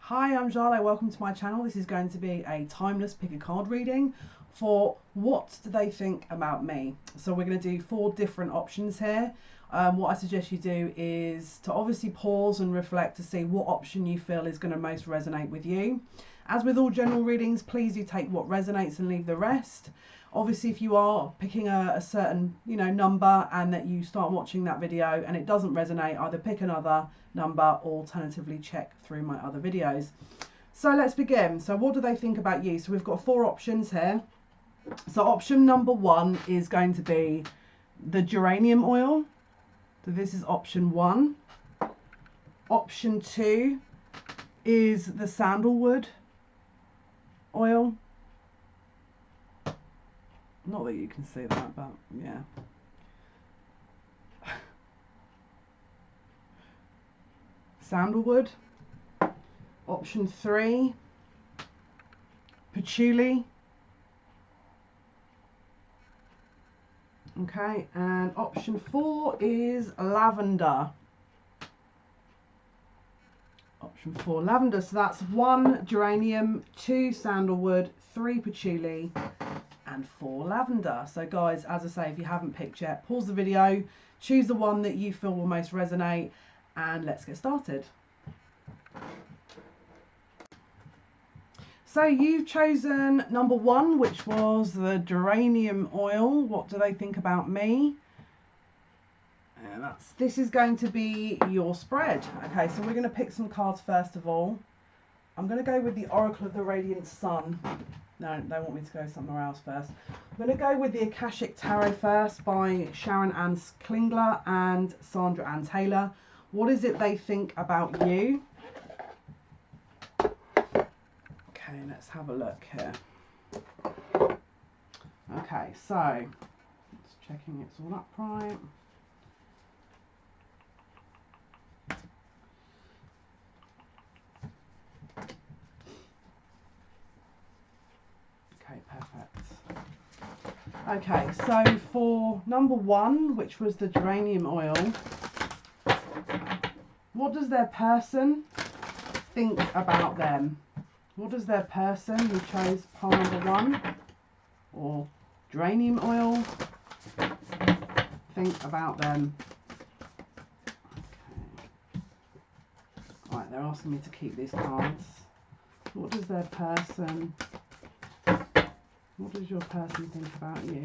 Hi, I'm Jale. Welcome to my channel. This is going to be a timeless pick a card reading for what do they think about me. So we're going to do 4 different options here. What I suggest you do is to obviously pause and reflect to see what option you feel is going to most resonate with you. As with all general readings, please do take what resonates and leave the rest. Obviously, if you are picking a certain number and that you start watching that video and it doesn't resonate, either pick another number or alternatively check through my other videos. So let's begin. So what do they think about you? So we've got 4 options here. So option number 1 is going to be the geranium oil. So this is option 1. Option 2 is the sandalwood oil. Not that you can see that, but yeah. Sandalwood. Option 3, patchouli. Okay, and option 4 is lavender. Option 4, lavender. So that's 1 geranium, 2 sandalwood, 3 patchouli, and 4 lavender. So guys, as I say, if you haven't picked yet, pause the video, choose the one that you feel will most resonate, and let's get started. So you've chosen number 1, which was the geranium oil. What do they think about me? And this is going to be your spread. Okay, so we're going to pick some cards first of all. I'm going to go with the Oracle of the Radiant Sun. No, they want me to go somewhere else first. I'm going to go with the Akashic Tarot first by Sharon Ann Klingler and Sandra Ann Taylor. What is it they think about you? Okay, let's have a look here. Okay, so just checking it's all upright. Okay, perfect. Okay, so for number 1, which was the geranium oil, what does their person think about them? What does their person who chose pile number 1 or geranium oil think about them? Okay. Right, they're asking me to keep these cards. What does their person, what does your person think about you?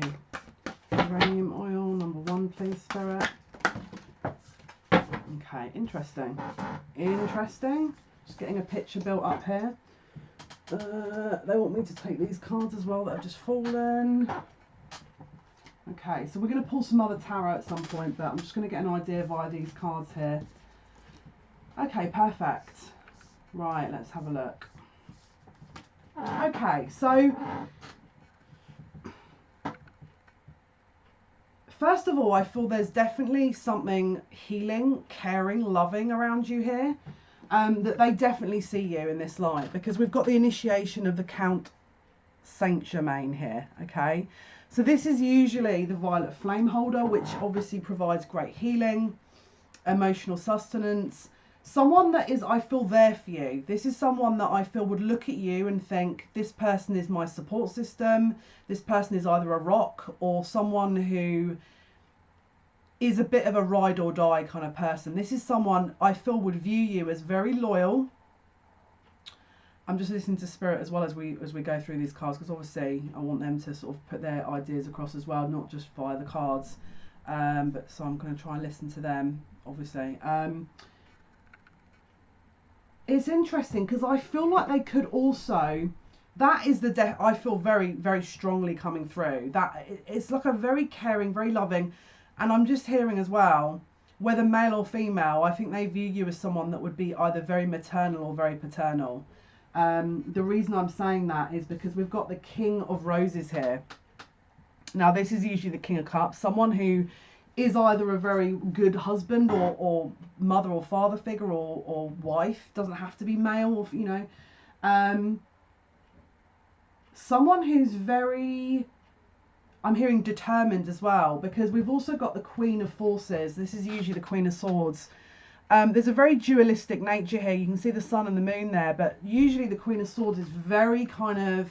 Geranium oil, number 1, please, Spirit. Okay, interesting. Interesting. Just getting a picture built up here. They want me to take these cards as well that have just fallen. Okay, so we're going to pull some other tarot at some point, but I'm just going to get an idea via these cards here. Okay, perfect. Right, let's have a look. Okay, so first of all, I feel there's definitely something healing, caring, loving around you here. That they definitely see you in this light, because we've got the initiation of the Count Saint Germain here. Okay, so this is usually the violet flame holder, which obviously provides great healing, emotional sustenance. Someone that is, I feel, there for you. This is someone that I feel would look at you and think, this person is my support system. This person is either a rock or someone who is a bit of a ride or die kind of person. This is someone I feel would view you as very loyal. I'm just listening to Spirit as well as we go through these cards, because obviously I want them to sort of put their ideas across as well, not just via the cards. But so I'm going to try and listen to them, obviously. It's interesting because I feel like they could also, that is the I feel very, very strongly coming through. That it's like a very caring, very loving. And I'm just hearing as well, whether male or female, I think they view you as someone that would be either very maternal or very paternal. The reason I'm saying that is because we've got the King of Roses here. Now, this is usually the King of Cups, someone who is either a very good husband or mother or father figure or wife. Doesn't have to be male, or, you know. Someone who's very, I'm hearing determined as well, because we've also got the Queen of Forces. This is usually the Queen of Swords. There's a very dualistic nature here. You can see the sun and the moon there, but usually the Queen of Swords is very kind of,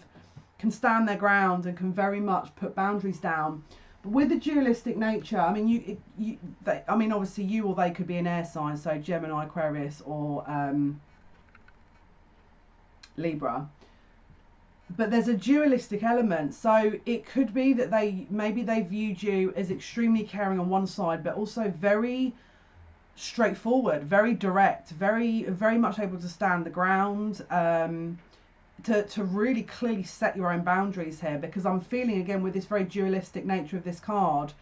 can stand their ground and can very much put boundaries down. But with the dualistic nature, I mean, I mean, obviously you or they could be an air sign, so Gemini, Aquarius, or Libra. But there's a dualistic element, so it could be that maybe they viewed you as extremely caring on one side, but also very straightforward, very direct, very much able to stand the ground, to really clearly set your own boundaries here. Because I'm feeling, again, with this very dualistic nature of this card,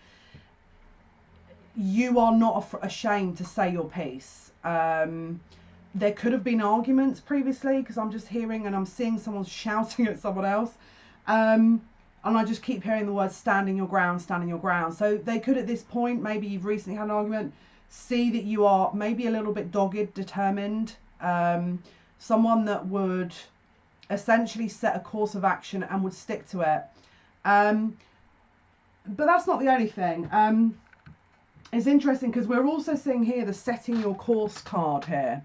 you are not ashamed to say your piece. There could have been arguments previously, because I'm just hearing and I'm seeing someone shouting at someone else, and I just keep hearing the words standing your ground, standing your ground. So they could, at this point, maybe you've recently had an argument, see that you are maybe a little bit dogged, determined, someone that would essentially set a course of action and would stick to it. But that's not the only thing. It's interesting because we're also seeing here the setting your course card here.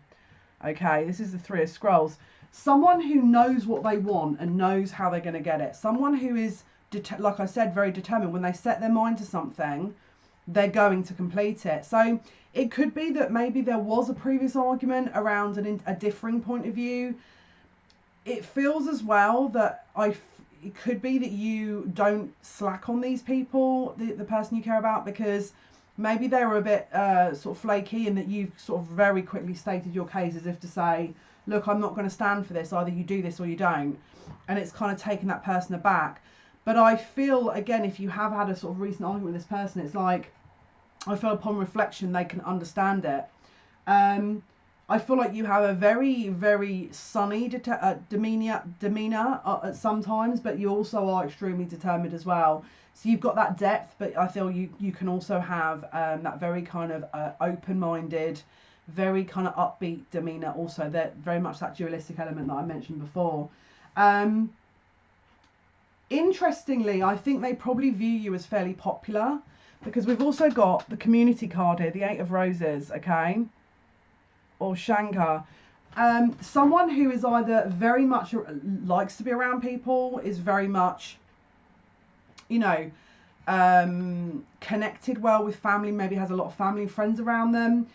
Okay, this is the Three of Scrolls. Someone who knows what they want and knows how they're going to get it. Someone who is, like I said, very determined. When they set their mind to something, they're going to complete it. So it could be that maybe there was a previous argument around a differing point of view. It feels as well that it could be that you don't slack on these people, the person you care about, because maybe they were a bit sort of flaky, and that you've sort of very quickly stated your case as if to say, look, I'm not going to stand for this. Either you do this or you don't. And it's kind of taken that person aback. But I feel, again, if you have had a sort of recent argument with this person, it's like, I feel upon reflection, they can understand it. I feel like you have a very, very sunny demeanor at sometimes, but you also are extremely determined as well. So you've got that depth, but I feel you can also have that very kind of open-minded, very kind of upbeat demeanor also. That very much that dualistic element that I mentioned before. Interestingly, I think they probably view you as fairly popular, because we've also got the community card here, the Eight of Roses, okay, or Shankar. Someone who is either very much likes to be around people, is very much, you know, connected well with family, maybe has a lot of family and friends around them.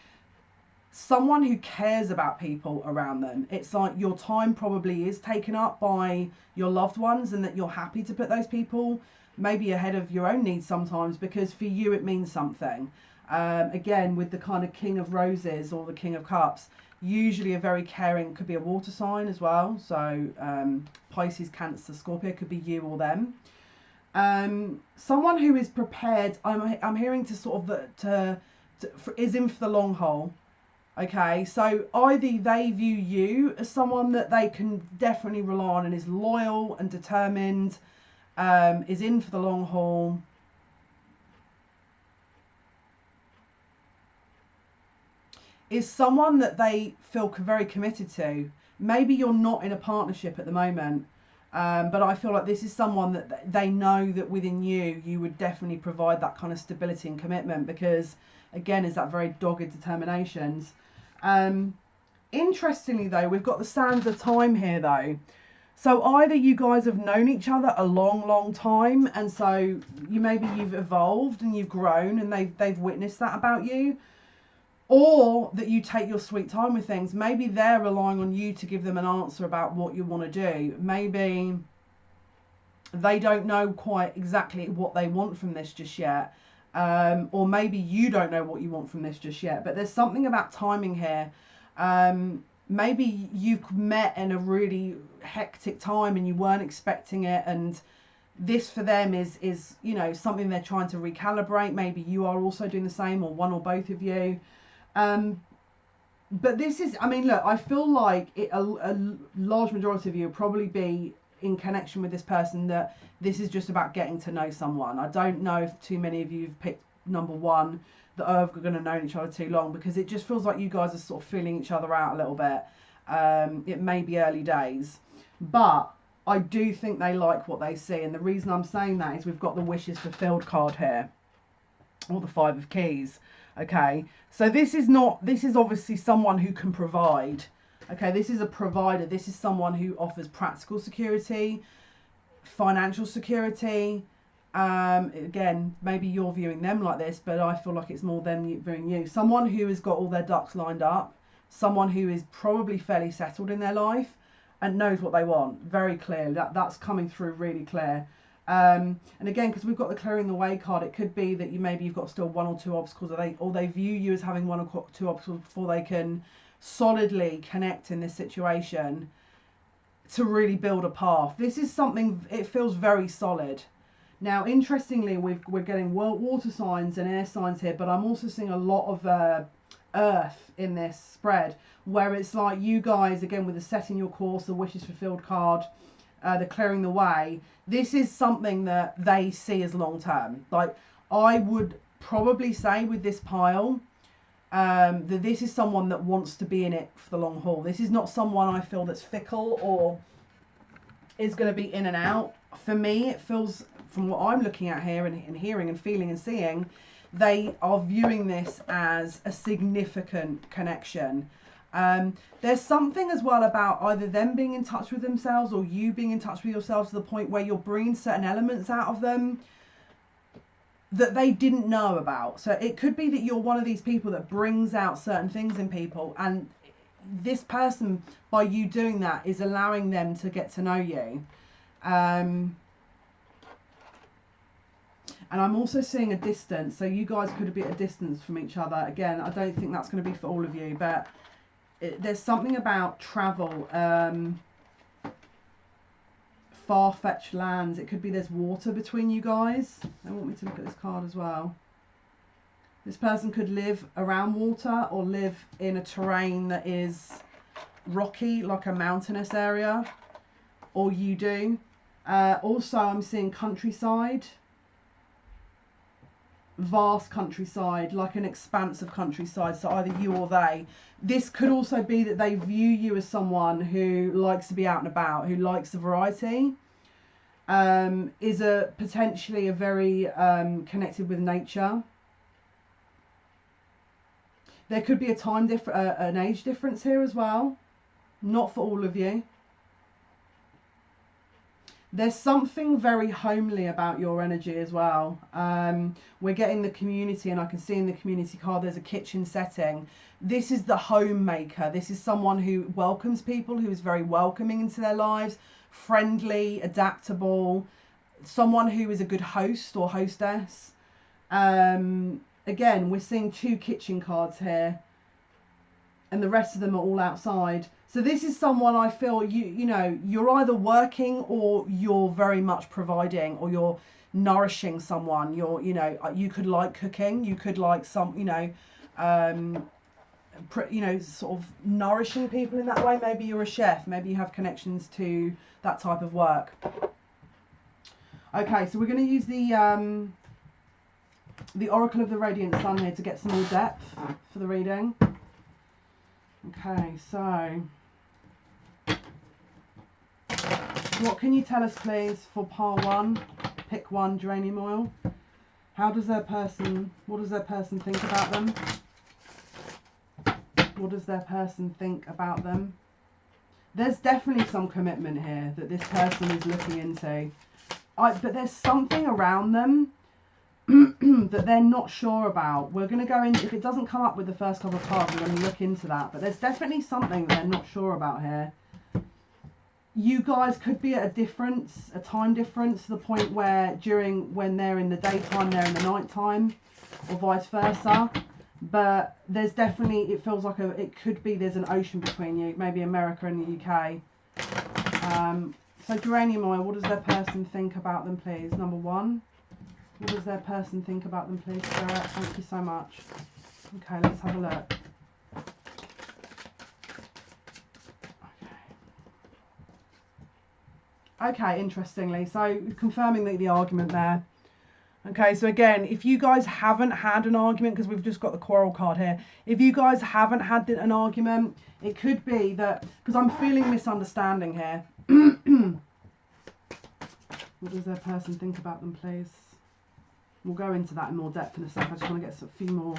Someone who cares about people around them. It's like your time probably is taken up by your loved ones, and that you're happy to put those people maybe ahead of your own needs sometimes, because for you it means something. Again, with the kind of King of Roses or the King of Cups, usually a very caring, could be a water sign as well. So Pisces, Cancer, Scorpio, could be you or them. Someone who is prepared, I'm hearing to sort of is in for the long haul. Okay, so either they view you as someone that they can definitely rely on and is loyal and determined, is in for the long haul. Is someone that they feel very committed to. Maybe you're not in a partnership at the moment, but I feel like this is someone that they know that within you would definitely provide that kind of stability and commitment, because again, is that very dogged determinations. Interestingly though, we've got the sands of time here though. So either you guys have known each other a long time, and so you've evolved and you've grown, and they've witnessed that about you, or that you take your sweet time with things. Maybe they're relying on you to give them an answer about what you want to do. Maybe they don't know quite exactly what they want from this just yet, or maybe you don't know what you want from this just yet. But there's something about timing here. Maybe you've met in a really hectic time and you weren't expecting it, and this for them is you know, something they're trying to recalibrate. Maybe you are also doing the same, or one or both of you. But this is, I mean, look, I feel like a large majority of you will probably be in connection with this person, that this is just about getting to know someone. I don't know if too many of you have picked number one, that are going to know each other too long, because it just feels like you guys are sort of feeling each other out a little bit. It may be early days, but I do think they like what they see. And the reason I'm saying that is we've got the wishes fulfilled card here, or the Five of Keys. Okay, so this is obviously someone who can provide. Okay, this is a provider. This is someone who offers practical security, financial security. Again, maybe you're viewing them like this, but I feel like it's more them viewing you. Someone who has got all their ducks lined up, someone who is probably fairly settled in their life and knows what they want. Very clear. That's coming through really clear. And again, because we've got the clearing the way card, it could be that you've got still one or two obstacles, or they view you as having one or two obstacles before they can solidly connect in this situation to really build a path. This is something, it feels very solid. Now, interestingly, we're getting water signs and air signs here, but I'm also seeing a lot of earth in this spread, where it's like you guys, again, with the setting your course, the wishes fulfilled card, the clearing the way, this is something that they see as long term. Like, I would probably say with this pile, that this is someone that wants to be in it for the long haul. This is not someone I feel that's fickle or is going to be in and out. For me, it feels, from what I'm looking at here and hearing and feeling and seeing, they are viewing this as a significant connection. There's something as well about either them being in touch with themselves or you being in touch with yourselves to the point where you're bringing certain elements out of them that they didn't know about. So it could be that you're one of these people that brings out certain things in people, and this person, by you doing that, is allowing them to get to know you. And I'm also seeing a distance, so you guys could be at a distance from each other. Again, I don't think that's going to be for all of you, but there's something about travel, far-fetched lands. It could be there's water between you guys. They want me to look at this card as well. This person could live around water or live in a terrain that is rocky, like a mountainous area, or you do. Also, I'm seeing countryside, vast countryside, like an expanse of countryside, so either you or they. This could also be that they view you as someone who likes to be out and about, who likes a variety, is potentially a very connected with nature. There could be an age difference here as well, not for all of you. There's something very homely about your energy as well. We're getting the community, and I can see in the community card there's a kitchen setting. This is the homemaker. This is someone who welcomes people, who is very welcoming into their lives, friendly, adaptable, someone who is a good host or hostess. Again, we're seeing 2 kitchen cards here, and the rest of them are all outside. So this is someone I feel you're either working or you're very much providing, or you're nourishing someone. You could like cooking, you could like sort of nourishing people in that way. Maybe you're a chef, maybe you have connections to that type of work. Okay, so we're going to use the Oracle of the Radiant Sun here to get some more depth for the reading. Okay, so what can you tell us, please, for pile 1? Pick 1, geranium oil. What does their person think about them? What does their person think about them? There's definitely some commitment here that this person is looking into. But there's something around them that they're not sure about. We're going to go in, if it doesn't come up with the first couple of cards, we're going to look into that. But there's definitely something that they're not sure about here. You guys could be at a time difference, to the point where when they're in the daytime, they're in the nighttime, or vice versa. But there's definitely, it feels like it could be there's an ocean between you, maybe America and the UK. So geranium oil, what does their person think about them, please? Number 1. What does their person think about them, please, Spirit? Thank you so much. Okay, let's have a look. Okay, interestingly, so confirming the argument there. Okay, so again, if you guys haven't had an argument, because we've just got the quarrel card here, if you guys haven't had an argument, it could be that, because I'm feeling misunderstanding here. What does their person think about them, please? We'll go into that in more depth in a sec. I just want to get a few more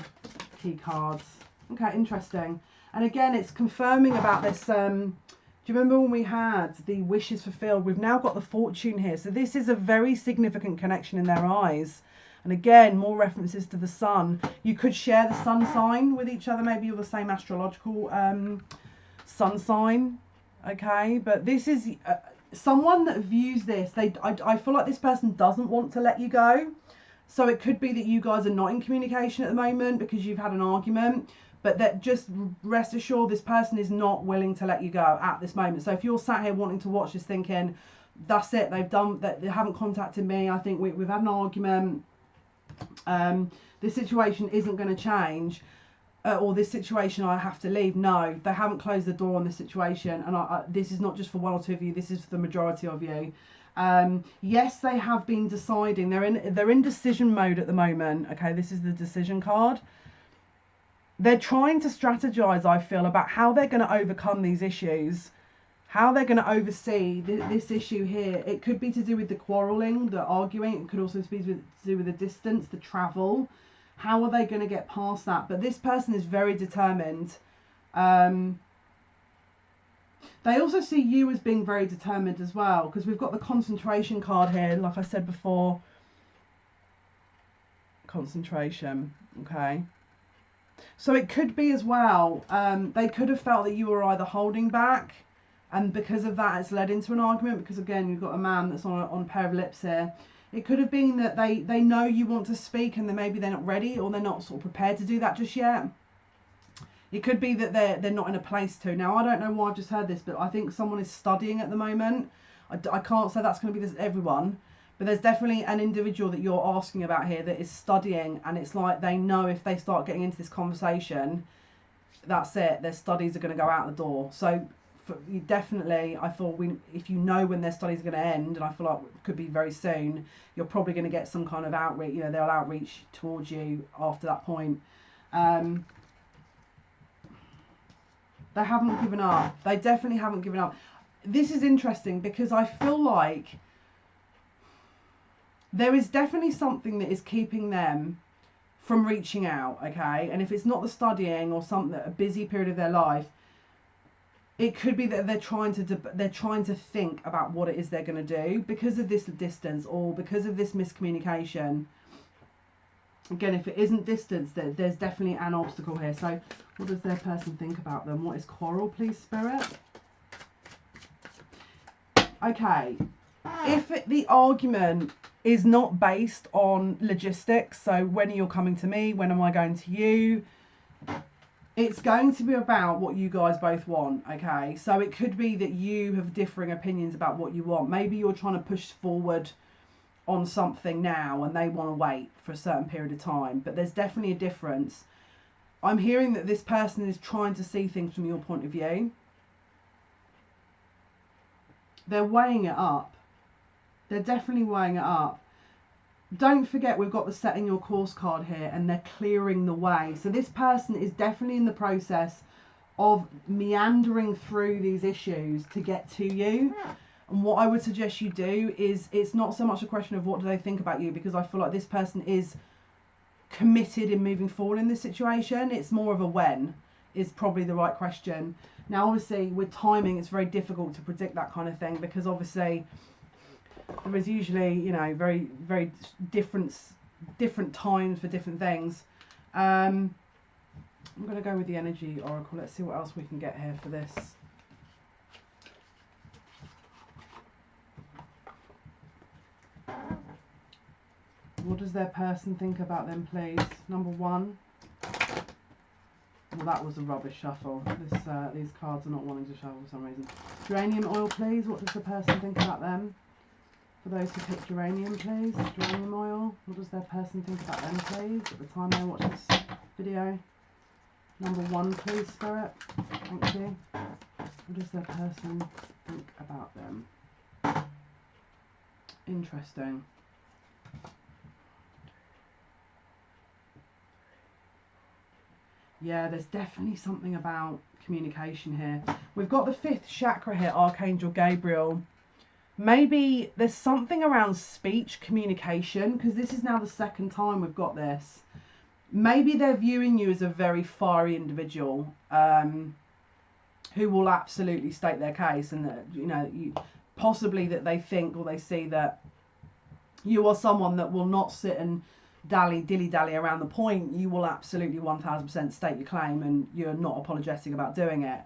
key cards. Okay, interesting. And again, it's confirming about this. Do you remember when we had the wishes fulfilled? We've now got the fortune here. So this is a very significant connection in their eyes. And again, more references to the sun. You could share the sun sign with each other. Maybe you're the same astrological sun sign. Okay, but this is someone that views this. I feel like this person doesn't want to let you go. So it could be that you guys are not in communication at the moment because you've had an argument. But that just rest assured, this person is not willing to let you go at this moment. So if you're sat here wanting to watch this thinking, that's it, they've done that, they haven't contacted me, I think we've had an argument, this situation isn't going to change, or this situation I have to leave. No, they haven't closed the door on this situation, and this is not just for one or two of you, this is for the majority of you. Yes, they have been deciding, they're in decision mode at the moment. Okay, this is the decision card. They're trying to strategize, I feel, about how they're going to overcome these issues, how they're going to oversee this issue here. It could be to do with the quarrelling, the arguing. It could also be to do with the distance, the travel. How are they going to get past that? But this person is very determined. They also see you as being very determined as well, because we've got the concentration card here, like I said before. Concentration, okay. So it could be as well, they could have felt that you were either holding back, and because of that it's led into an argument, because again you've got a man that's on a pair of lips here. It could have been that they know you want to speak and then maybe they're not ready, or they're not sort of prepared to do that just yet. It could be that they're not in a place to. Now, I don't know why I've just heard this, but I think someone is studying at the moment. I can't say that's going to be everyone. But there's definitely an individual that you're asking about here that is studying, and it's like they know if they start getting into this conversation, that's it. Their studies are going to go out the door. So definitely, I thought if you know when their studies are going to end, and I feel like it could be very soon, you're probably going to get some kind of outreach. You know, they'll outreach towards you after that point. They haven't given up. They definitely haven't given up. This is interesting because I feel like there is definitely something that is keeping them from reaching out, okay? And if it's not the studying or something, a busy period of their life, it could be that they're trying to think about what it is they're going to do because of this distance or because of this miscommunication. Again, if it isn't distance, there's definitely an obstacle here. So what does their person think about them? What is quarrel, please, Spirit? Okay. If the argument is not based on logistics, so when are you coming to me, when am I going to you, it's going to be about what you guys both want, okay? So it could be that you have differing opinions about what you want. Maybe you're trying to push forward on something now and they want to wait for a certain period of time, but there's definitely a difference. I'm hearing that this person is trying to see things from your point of view. They're weighing it up. They're definitely weighing it up. Don't forget, we've got the setting your course card here, and they're clearing the way. So this person is definitely in the process of meandering through these issues to get to you. And what I would suggest you do is, it's not so much a question of what do they think about you, because I feel like this person is committed in moving forward in this situation. It's more of a when is probably the right question. Now, obviously, with timing, it's very difficult to predict that kind of thing, because obviously there is usually, you know, very, very different times for different things. I'm going to go with the energy oracle. Let's see what else we can get here for this. What does their person think about them, please? Number one. Well, that was a rubbish shuffle. These cards are not wanting to shuffle for some reason. Geranium oil, please. What does the person think about them? For those who pick geranium, please. Geranium oil. What does their person think about them, please? At the time they watch this video. Number one, please, Spirit. Thank you. What does their person think about them? Interesting. Yeah, there's definitely something about communication here. We've got the 5th chakra here, Archangel Gabriel. Maybe there's something around speech, communication, because this is now the 2nd time we've got this. maybe they're viewing you as a very fiery individual who will absolutely state their case, and that, you know, possibly that they think or they see that you are someone that will not sit and dilly-dally around the point. You will absolutely 1000% state your claim, and you're not apologetic about doing it.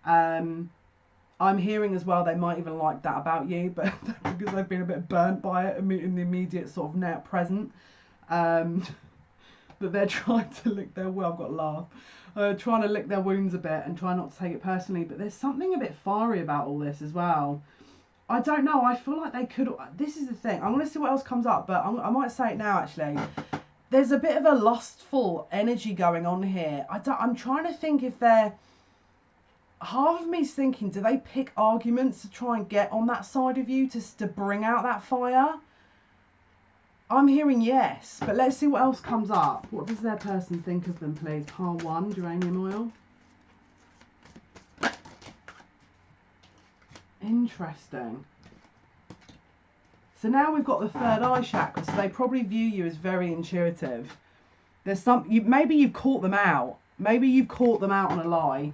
I'm hearing as well they might even like that about you, but because they've been a bit burnt by it in the immediate sort of now present. But they're trying to lick their, well, I've got to laugh, trying to lick their wounds a bit and try not to take it personally. But there's something a bit fiery about all this as well. I don't know, I feel like they could, this is the thing, I'm going to see what else comes up, but I might say it now actually. There's a bit of a lustful energy going on here. I'm trying to think if they're, half of me's thinking, do they pick arguments to try and get on that side of you to bring out that fire? I'm hearing yes, but let's see what else comes up. What does their person think of them, please? Pile 1, geranium oil. Interesting. So now we've got the third eye chakra, so they probably view you as very intuitive. There's maybe you've caught them out. Maybe you've caught them out on a lie.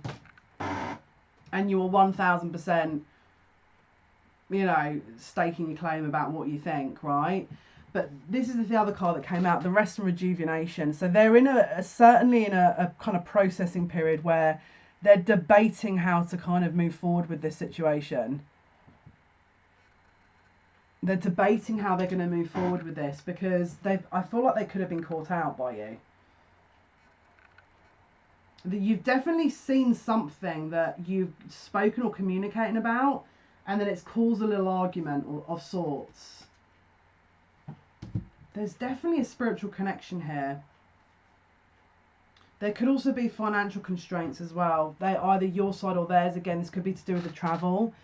And you're 1000%, you know, staking your claim about what you think, right? But this is the other card that came out, the rest and rejuvenation. So they're in certainly in a kind of processing period where they're debating how to kind of move forward with this situation. They're debating how they're going to move forward with this, because I feel like they could have been caught out by you. You've definitely seen something that you've spoken or communicating about, and then it's caused a little argument of sorts. There's definitely a spiritual connection here. There could also be financial constraints as well. They're either your side or theirs. Again, this could be to do with the travel,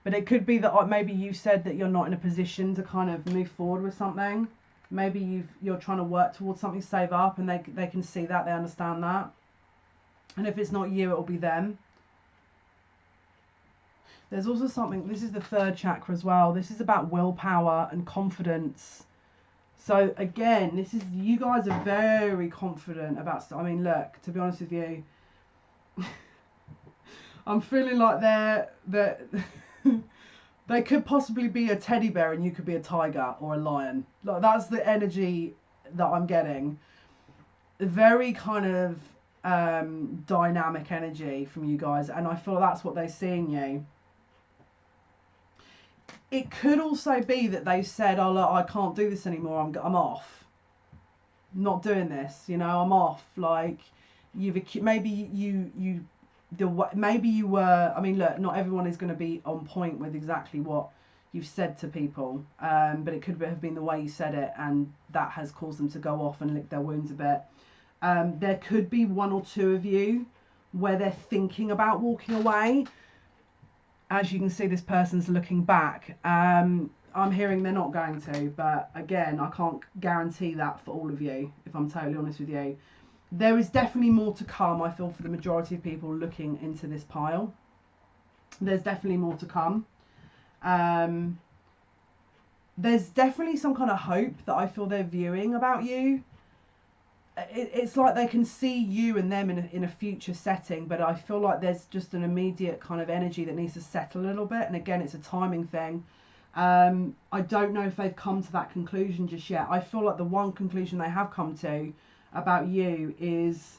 but it could be that maybe you said that you're not in a position to kind of move forward with something. Maybe you're trying to work towards something, save up, and they can see that, they understand that. And if it's not you, it'll be them. There's also something, this is the third chakra as well. This is about willpower and confidence. So again, this is, you guys are very confident about, I mean, look, to be honest with you, I'm feeling like they could possibly be a teddy bear and you could be a tiger or a lion. Like, that's the energy that I'm getting. Very kind of dynamic energy from you guys, and I feel that's what they see in you. It could also be that they said, oh look, I can't do this anymore, I'm off, not doing this, you know, I'm off. Like, maybe you were, I mean, look, not everyone is going to be on point with exactly what you've said to people, but it could have been the way you said it, and that has caused them to go off and lick their wounds a bit. There could be one or two of you where they're thinking about walking away. As you can see, this person's looking back. I'm hearing they're not going to, but again, I can't guarantee that for all of you, if I'm totally honest with you. There is definitely more to come, I feel, for the majority of people looking into this pile. There's definitely more to come. There's definitely some kind of hope that I feel they're viewing about you. It's like they can see you and them in a future setting, but I feel like there's just an immediate kind of energy that needs to settle a little bit, and again, it's a timing thing. I don't know if they've come to that conclusion just yet. I feel like the one conclusion they have come to about you is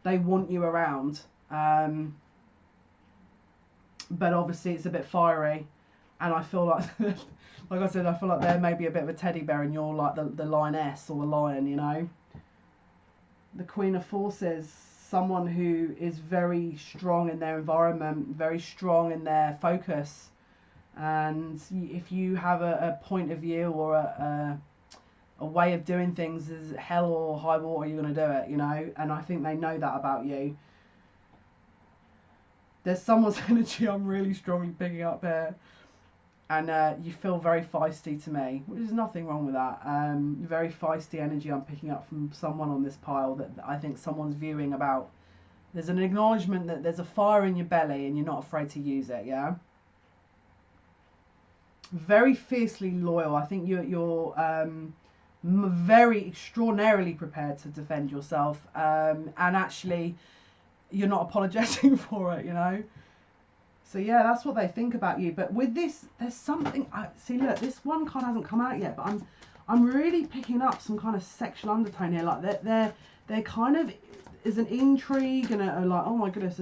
they want you around, but obviously it's a bit fiery, and I feel like like I said, I feel like they're maybe a bit of a teddy bear and you're like the lioness or the lion, you know. The Queen of Forces, someone who is very strong in their environment, very strong in their focus, and if you have a point of view or a way of doing things, is hell or high water, you're going to do it, you know. And I think they know that about you. There's someone's energy I'm really strongly picking up here, and you feel very feisty to me, which is nothing wrong with that. Very feisty energy I'm picking up from someone on this pile that I think someone's viewing about. There's an acknowledgement that there's a fire in your belly and you're not afraid to use it, yeah? Very fiercely loyal. I think you're very extraordinarily prepared to defend yourself, and actually you're not apologetic for it, you know. So yeah, that's what they think about you. But with this, there's something. See, look, this one card hasn't come out yet, but I'm really picking up some kind of sexual undertone here. Like they're kind of is an intrigue and a like, oh my goodness,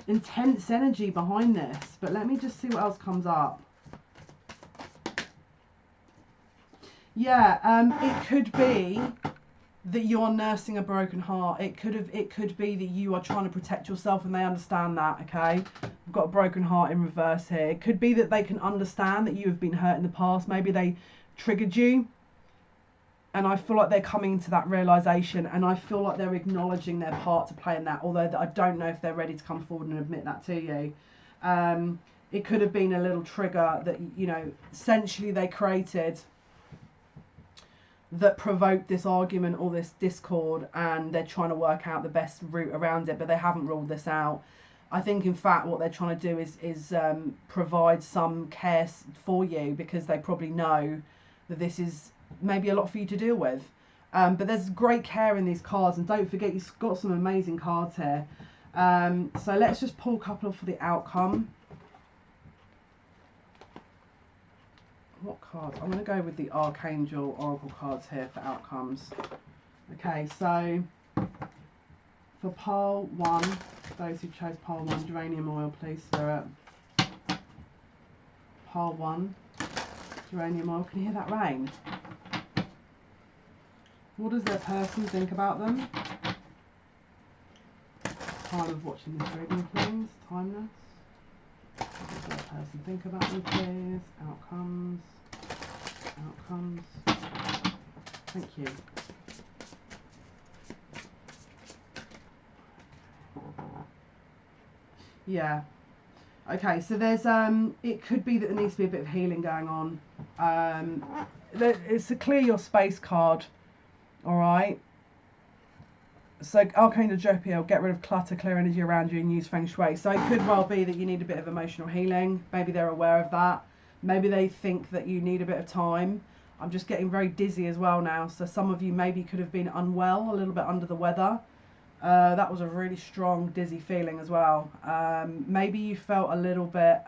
intense energy behind this. But let me just see what else comes up. Yeah, it could be that you are nursing a broken heart. It could be that you are trying to protect yourself and they understand that, okay? We've got a broken heart in reverse here. It could be that they can understand that you have been hurt in the past. Maybe they triggered you. And I feel like they're coming to that realization, and I feel like they're acknowledging their part to play in that, although I don't know if they're ready to come forward and admit that to you. It could have been a little trigger that, you know, essentially they created that provoked this argument or this discord, and they're trying to work out the best route around it, but they haven't ruled this out. I think in fact what they're trying to do is provide some care for you, because they probably know that this is maybe a lot for you to deal with. But there's great care in these cards, and don't forget you've got some amazing cards here. So let's just pull a couple for the outcome. What cards? I'm going to go with the Archangel Oracle cards here for outcomes. Okay, so for pile 1, those who chose pile 1, geranium oil, please, Spirit. Pile 1, geranium oil. Can you hear that rain? What does their person think about them? Time of watching this reading, please. Timeless. What does their person think about them, please? Outcomes. Outcomes. Thank you. Yeah. Okay, so there's it could be that there needs to be a bit of healing going on. It's a clear your space card. Alright. So Archangel Jale, get rid of clutter, clear energy around you and use Feng Shui. So it could well be that you need a bit of emotional healing. Maybe they're aware of that. Maybe they think that you need a bit of time. I'm just getting very dizzy as well now. So some of you maybe could have been unwell, a little bit under the weather. That was a really strong dizzy feeling as well. Maybe you felt a little bit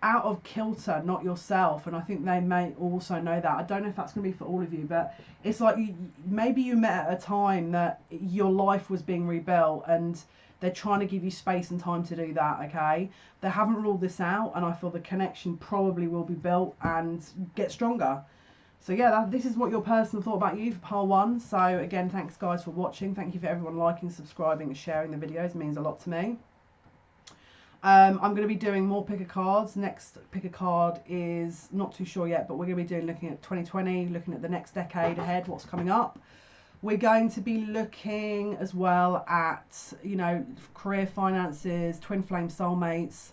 out of kilter, not yourself, and I think they may also know that. I don't know if that's going to be for all of you, but it's like maybe you met at a time that your life was being rebuilt, and they're trying to give you space and time to do that, okay? They haven't ruled this out, and I feel the connection probably will be built and get stronger. So yeah, this is what your person thought about you for pile 1. So again, thanks guys for watching. Thank you for everyone liking, subscribing and sharing the videos. It means a lot to me. I'm going to be doing more pick a cards. Next pick a card is not too sure yet, but we're going to be doing looking at 2020, looking at the next decade ahead, what's coming up. We're going to be looking as well at, you know, career, finances, twin flame soulmates,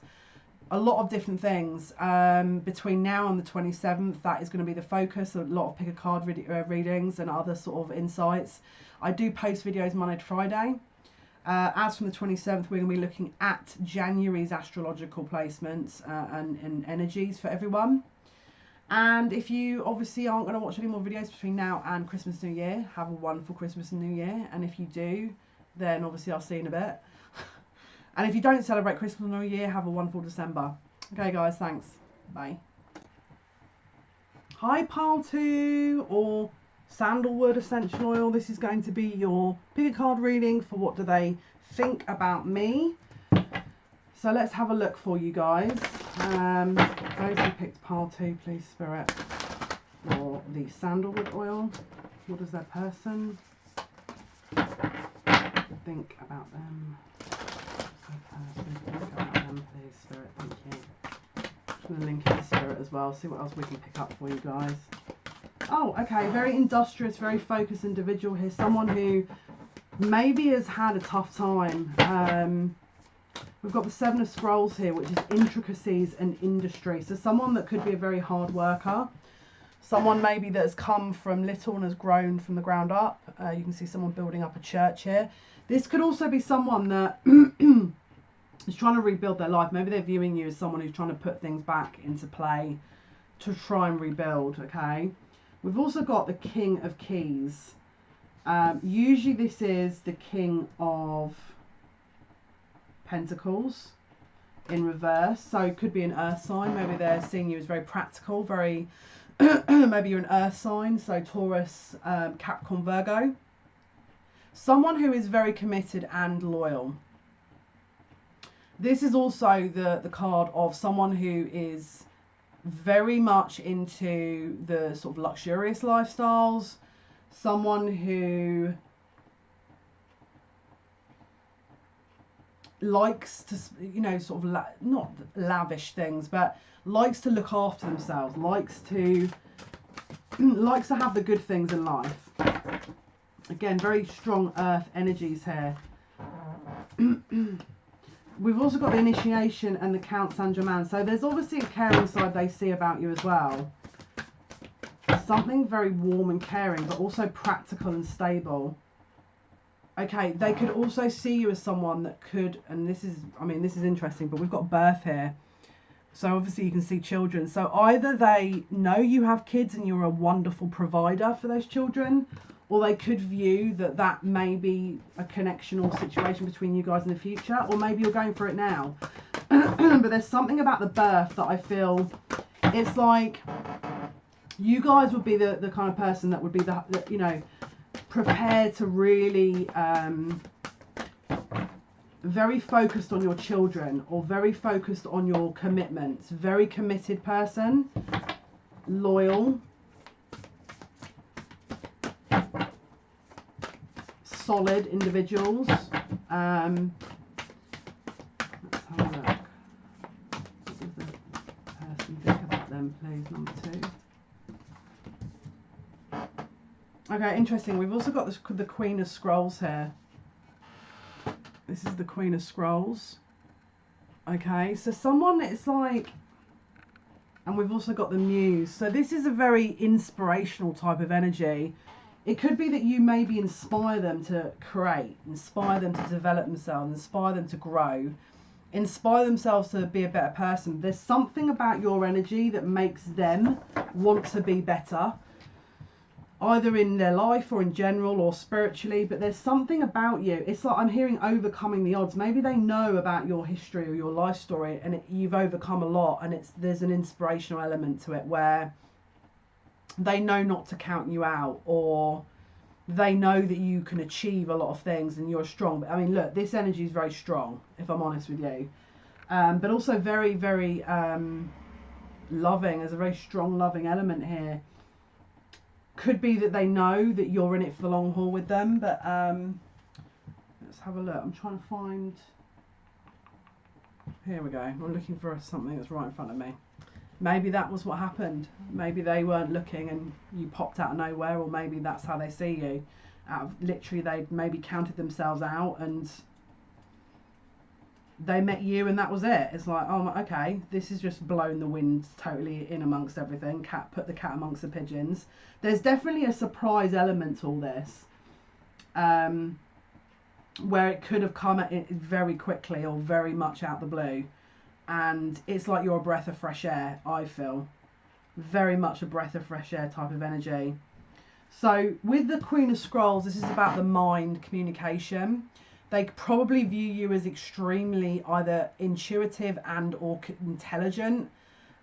a lot of different things. Between now and the 27th, that is going to be the focus. A lot of pick a card readings and other sort of insights. I do post videos Monday to Friday. As from the 27th, we're going to be looking at January's astrological placements and energies for everyone. And if you obviously aren't going to watch any more videos between now and Christmas New Year, have a wonderful Christmas and New Year. And if you do, then obviously I'll see you in a bit. And if you don't celebrate Christmas and New Year, have a wonderful December. Okay guys, thanks. Bye. Hi pile 2 or Sandlewood essential oil. This is going to be your pick a card reading for what do they think about me. So let's have a look for you guys. Those who picked pile 2, please, Spirit, for the Sandlewood oil. What does their person think about them? Think about them, please, Spirit. Thank you. I'm going to link it to Spirit as well. See what else we can pick up for you guys. Oh, okay. Very industrious, very focused individual here. Someone who maybe has had a tough time. We've got the 7 of Scrolls here, which is intricacies and industry. So someone that could be a very hard worker. Someone maybe that has come from little and has grown from the ground up. You can see someone building up a church here. This could also be someone that is trying to rebuild their life. Maybe they're viewing you as someone who's trying to put things back into play. to try and rebuild, okay? We've also got the King of Keys. Usually this is the King of Pentacles in reverse, so it could be an earth sign. Maybe they're seeing you as very practical, very maybe you're an earth sign, so Taurus, Capricorn, Virgo. Someone who is very committed and loyal. This is also the card of someone who is very much into the sort of luxurious lifestyles, someone who likes to, you know, sort of not lavish things, but likes to look after themselves, likes to have the good things in life. Again, very strong earth energies here. We've also got the Initiation and the Count Saint-Germain. So there's obviously a caring side they see about you as well. Something very warm and caring, but also practical and stable. Okay, they could also see you as someone that could, and this is, I mean, this is interesting, but we've got birth here. So obviously you can see children. So either they know you have kids and you're a wonderful provider for those children, or they could view that that may be a connection or situation between you guys in the future, or maybe you're going for it now. But there's something about the birth that I feel, it's like you guys would be the kind of person that would be the you know, prepared to really very focused on your children, or very focused on your commitments, very committed person, loyal, solid individuals. Let's have a look. What does the person think about them, please? Number 2. Okay, interesting. We've also got the Queen of Scrolls here. This is the Queen of Scrolls. Okay, so someone, it's like, and we've also got the Muse. So this is a very inspirational type of energy. It could be that you maybe inspire them to create, inspire them to develop themselves, inspire them to grow, inspire themselves to be a better person. There's something about your energy that makes them want to be better, either in their life or in general or spiritually, but there's something about you. It's like I'm hearing overcoming the odds. Maybe they know about your history or your life story, and you've overcome a lot, and there's an inspirational element to it where they know not to count you out, or they know that you can achieve a lot of things and you're strong. But I mean, look, this energy is very strong, if I'm honest with you, but also very, very loving. There's a very strong loving element here. Could be that they know that you're in it for the long haul with them, but let's have a look. I'm trying to find, here we go. I'm looking for something that's right in front of me. Maybe that was what happened. Maybe they weren't looking and you popped out of nowhere, or maybe that's how they see you. Literally, they maybe counted themselves out and they met you and that was it. It's like, oh, okay, this is just blown the wind totally in amongst everything. Put the cat amongst the pigeons. There's definitely a surprise element to all this, where it could have come at it very quickly or very much out the blue. And it's like you're a breath of fresh air, I feel. Very much a breath of fresh air type of energy. So with the Queen of Scrolls, this is about the mind, communication. They probably view you as extremely either intuitive and or intelligent.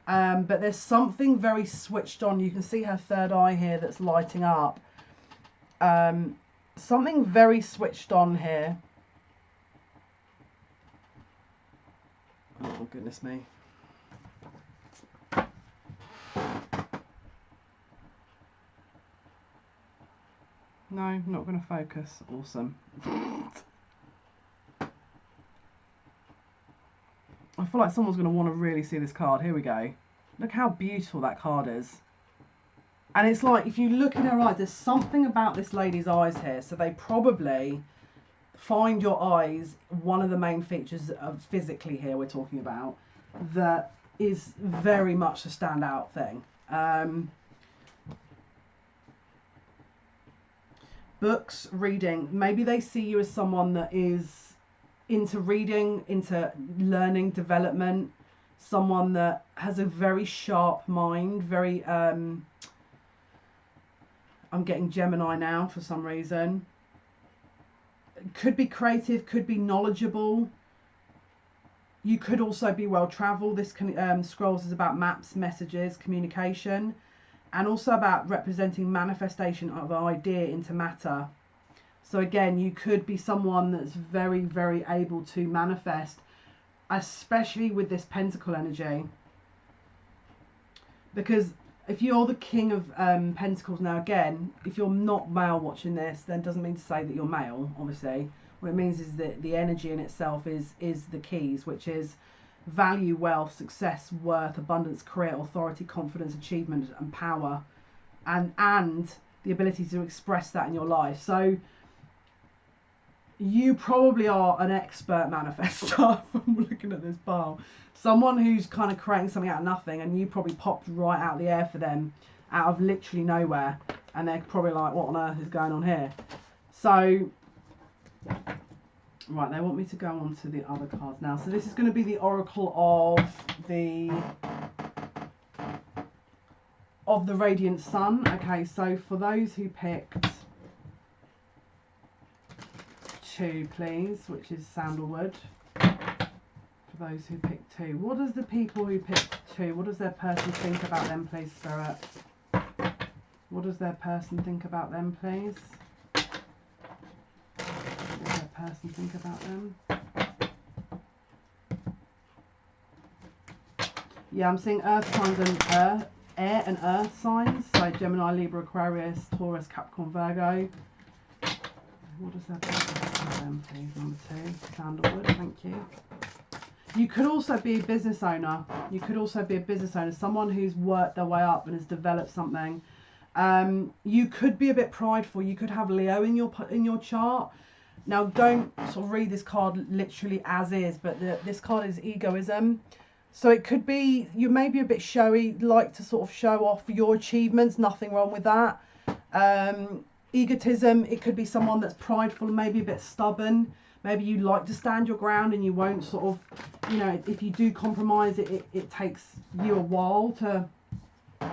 But there's something very switched on. You can see her third eye here that's lighting up. Something very switched on here. Oh, goodness me. No, not going to focus. Awesome. I feel like someone's going to want to really see this card. Here we go. Look how beautiful that card is. And it's like, if you look in her eyes, there's something about this lady's eyes here. So they probably find your eyes one of the main features of physically here we're talking about that is very much a standout thing. Books, reading, maybe they see you as someone that is into reading, into learning, development, someone that has a very sharp mind, very, I'm getting Gemini now for some reason. Could be creative, could be knowledgeable. You could also be well traveled. This scrolls is about maps, messages, communication, and also about representing manifestation of an idea into matter. So again, you could be someone that's very, very able to manifest, especially with this pentacle energy. Because if you're the king of pentacles, now again, if you're not male watching this, then it doesn't mean to say that you're male, obviously. What it means is that the energy in itself is the keys, which is value, wealth, success, worth, abundance, career, authority, confidence, achievement, and power, and the ability to express that in your life. So you probably are an expert manifestor from looking at this pile. Someone who's kind of creating something out of nothing, and you probably popped right out of the air for them, out of literally nowhere, and they're probably like, what on earth is going on here? So, right, they want me to go on to the other cards now. So this is going to be the Oracle of the Radiant Sun. Okay, so for those who picked 2, please, which is Sandlewood. For those who picked 2, what does the people who picked 2, what does their person think about them, please, Spirit? What does their person think about them, please? What does their person think about them? Yeah, I'm seeing earth signs and air and earth signs. So Gemini, Libra, Aquarius, Taurus, Capricorn, Virgo. What does their person think about them, please? Number 2, Sandalwood, thank you. You could also be a business owner. You could also be a business owner, someone who's worked their way up and has developed something. You could be a bit prideful. You could have Leo in your chart. Now, don't sort of read this card literally as is, but this card is egoism. So it could be you may be a bit showy, like to sort of show off your achievements. Nothing wrong with that. Egotism. It could be someone that's prideful, maybe a bit stubborn. Maybe you like to stand your ground and you won't sort of, you know, if you do compromise, it takes you a while to,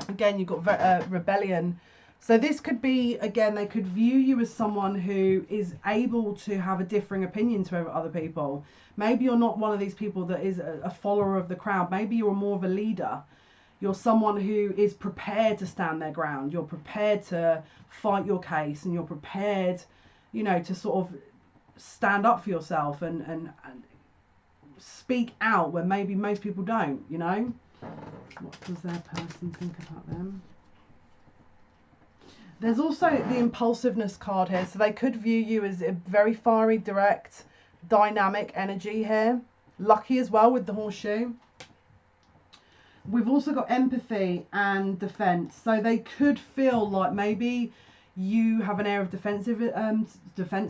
again, you've got rebellion. So this could be, again, they could view you as someone who is able to have a differing opinion to other people. Maybe you're not one of these people that is a follower of the crowd. Maybe you're more of a leader. You're someone who is prepared to stand their ground. You're prepared to fight your case, and you're prepared, you know, to sort of stand up for yourself and speak out where maybe most people don't, you know. What does their person think about them? There's also the impulsiveness card here, so they could view you as a very fiery, direct, dynamic energy here. Lucky as well with the horseshoe. We've also got empathy and defense, so they could feel like maybe you have an air of defense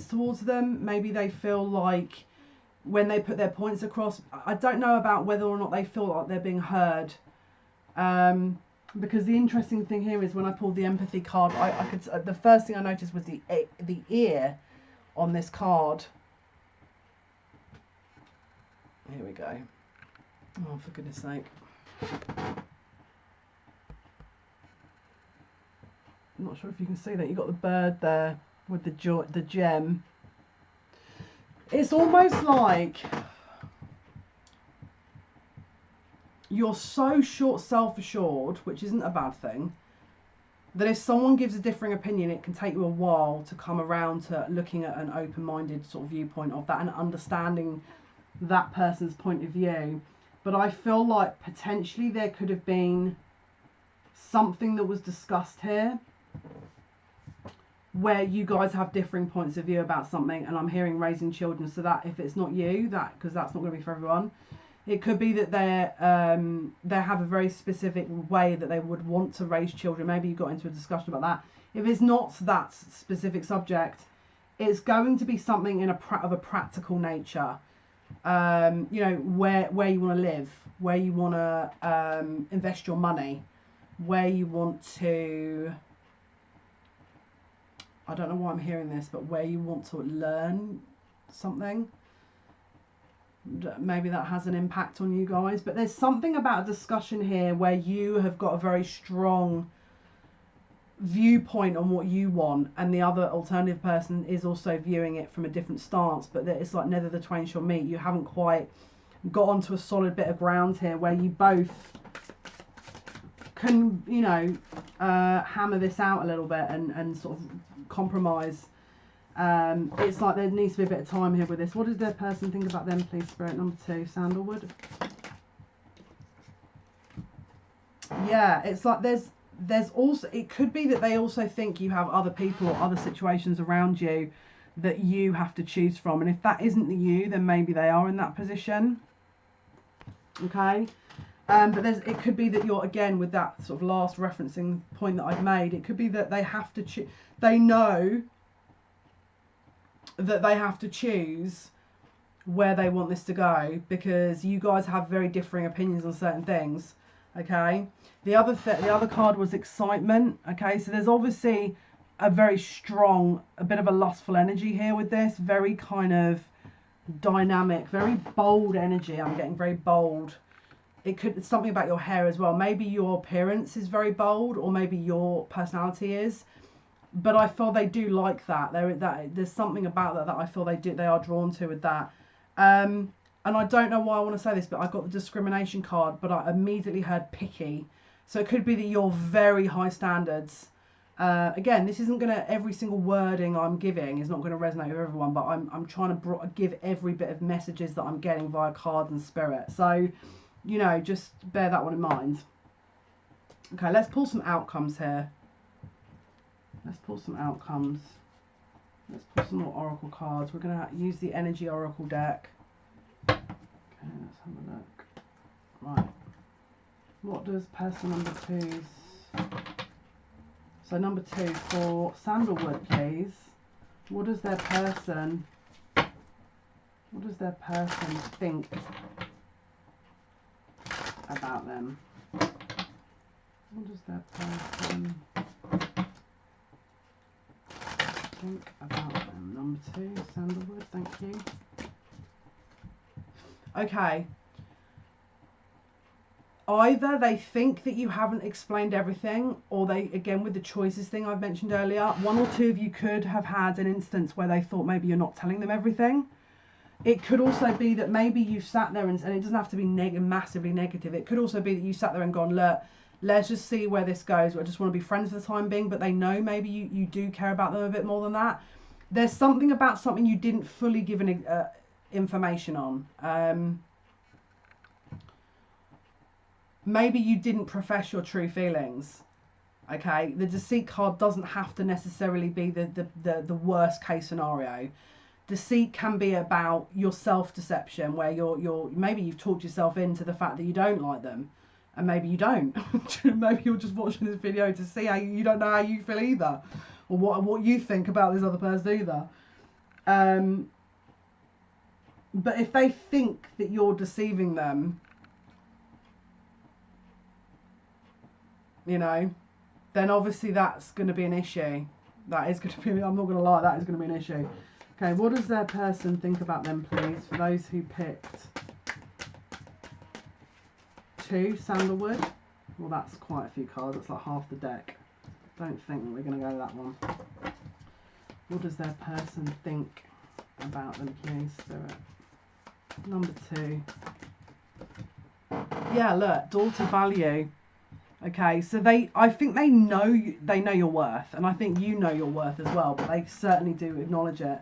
towards them. Maybe they feel like when they put their points across, I don't know about whether or not they feel like they're being heard. Because the interesting thing here is when I pulled the empathy card, I could, the first thing I noticed was the ear on this card. Here we go. Oh, for goodness sake. I'm not sure if you can see that. You've got the bird there with the gem. It's almost like you're so self-assured, which isn't a bad thing, that if someone gives a differing opinion, it can take you a while to come around to looking at an open-minded sort of viewpoint of that and understanding that person's point of view. But I feel like potentially there could have been something that was discussed here where you guys have differing points of view about something, and I'm hearing raising children, so that if it's not you, that, because that's not going to be for everyone, it could be that they have a very specific way that they would want to raise children. Maybe you got into a discussion about that. If it's not that specific subject, it's going to be something of a practical nature. You know, where you want to live, where you want to invest your money, where you want to, I don't know why I'm hearing this, but where you want to learn something. maybe that has an impact on you guys. But there's something about a discussion here where you have got a very strong viewpoint on what you want, and the other alternative person is also viewing it from a different stance, but that it's like neither the twain shall meet. You haven't quite got onto a solid bit of ground here where you both can, you know, hammer this out a little bit and sort of compromise. It's like there needs to be a bit of time here with this. What does their person think about them, please, Spirit? Number 2, Sandlewood. Yeah, it's like there's also, it could be that they also think you have other people or other situations around you that you have to choose from, and if that isn't you, then maybe they are in that position. Okay, but it could be that you're, again, with that sort of last referencing point that I've made, it could be that they have to choose. They know that they have to choose where they want this to go, because you guys have very differing opinions on certain things. Okay, the other card was excitement. Okay, so there's obviously a very strong, a bit of a lustful energy here with this, very kind of dynamic, very bold energy. I'm getting very bold. It's something about your hair as well. Maybe your appearance is very bold, or maybe your personality is, but I feel they do like that. There's something about that I feel they are drawn to with that. And I don't know why I want to say this, but I got the discrimination card, but I immediately heard picky. So it could be that you're very high standards. Again, this isn't going to, every single wording I'm giving is not going to resonate with everyone, but I'm trying to give every bit of messages that I'm getting via cards and spirit. So, you know, just bear that one in mind. Okay, let's pull some outcomes here. Let's pull some outcomes. Let's pull some more oracle cards. We're going to use the energy oracle deck. Okay, let's have a look. Right. What does person number 2's... So number 2 for Sandlewood, please. What does their person think about them? What does their person think about them? Number 2, Sandlewood, thank you. Okay. Either they think that you haven't explained everything, or they, again, with the choices thing I've mentioned earlier, one or two of you could have had an instance where they thought maybe you're not telling them everything. It could also be that maybe you sat there and it doesn't have to be massively negative. It could also be that you sat there and gone, look, let's just see where this goes. I just want to be friends for the time being, but they know maybe you do care about them a bit more than that. There's something about something you didn't fully give an information on. Maybe you didn't profess your true feelings. Okay, the deceit card doesn't have to necessarily be the worst case scenario. Deceit can be about your self-deception, where maybe you've talked yourself into the fact that you don't like them, and maybe you don't. Maybe you're just watching this video to see how you don't know how you feel either, or what you think about this other person either. But if they think that you're deceiving them, you know, then obviously that's going to be an issue. That is going to be, I'm not going to lie, that is going to be an issue. Okay, what does their person think about them, please? For those who picked 2, Sandlewood. Well, that's quite a few cards. That's like half the deck. Don't think that we're going to go to that one. What does their person think about them, please, Spirit? Number 2. Yeah, look, daughter value. Okay, so I think they know your worth, and I think you know your worth as well, but they certainly do acknowledge it.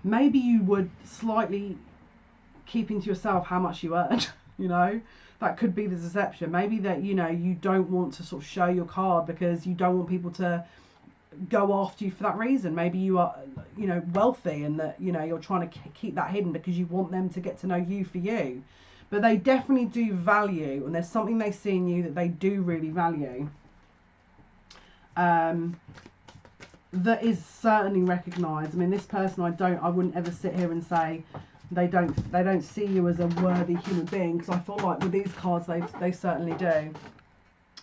Maybe you would slightly keeping to yourself how much you earn, you know, that could be the deception. Maybe that, you know, you don't want to sort of show your card because you don't want people to go after you for that reason. Maybe you are, you know, wealthy, and that, you know, you're trying to keep that hidden because you want them to get to know you for you. But they definitely do value, and there's something they see in you that they do really value. That is certainly recognised. I mean, this person, I wouldn't ever sit here and say they don't see you as a worthy human being, because I feel like with these cards they certainly do.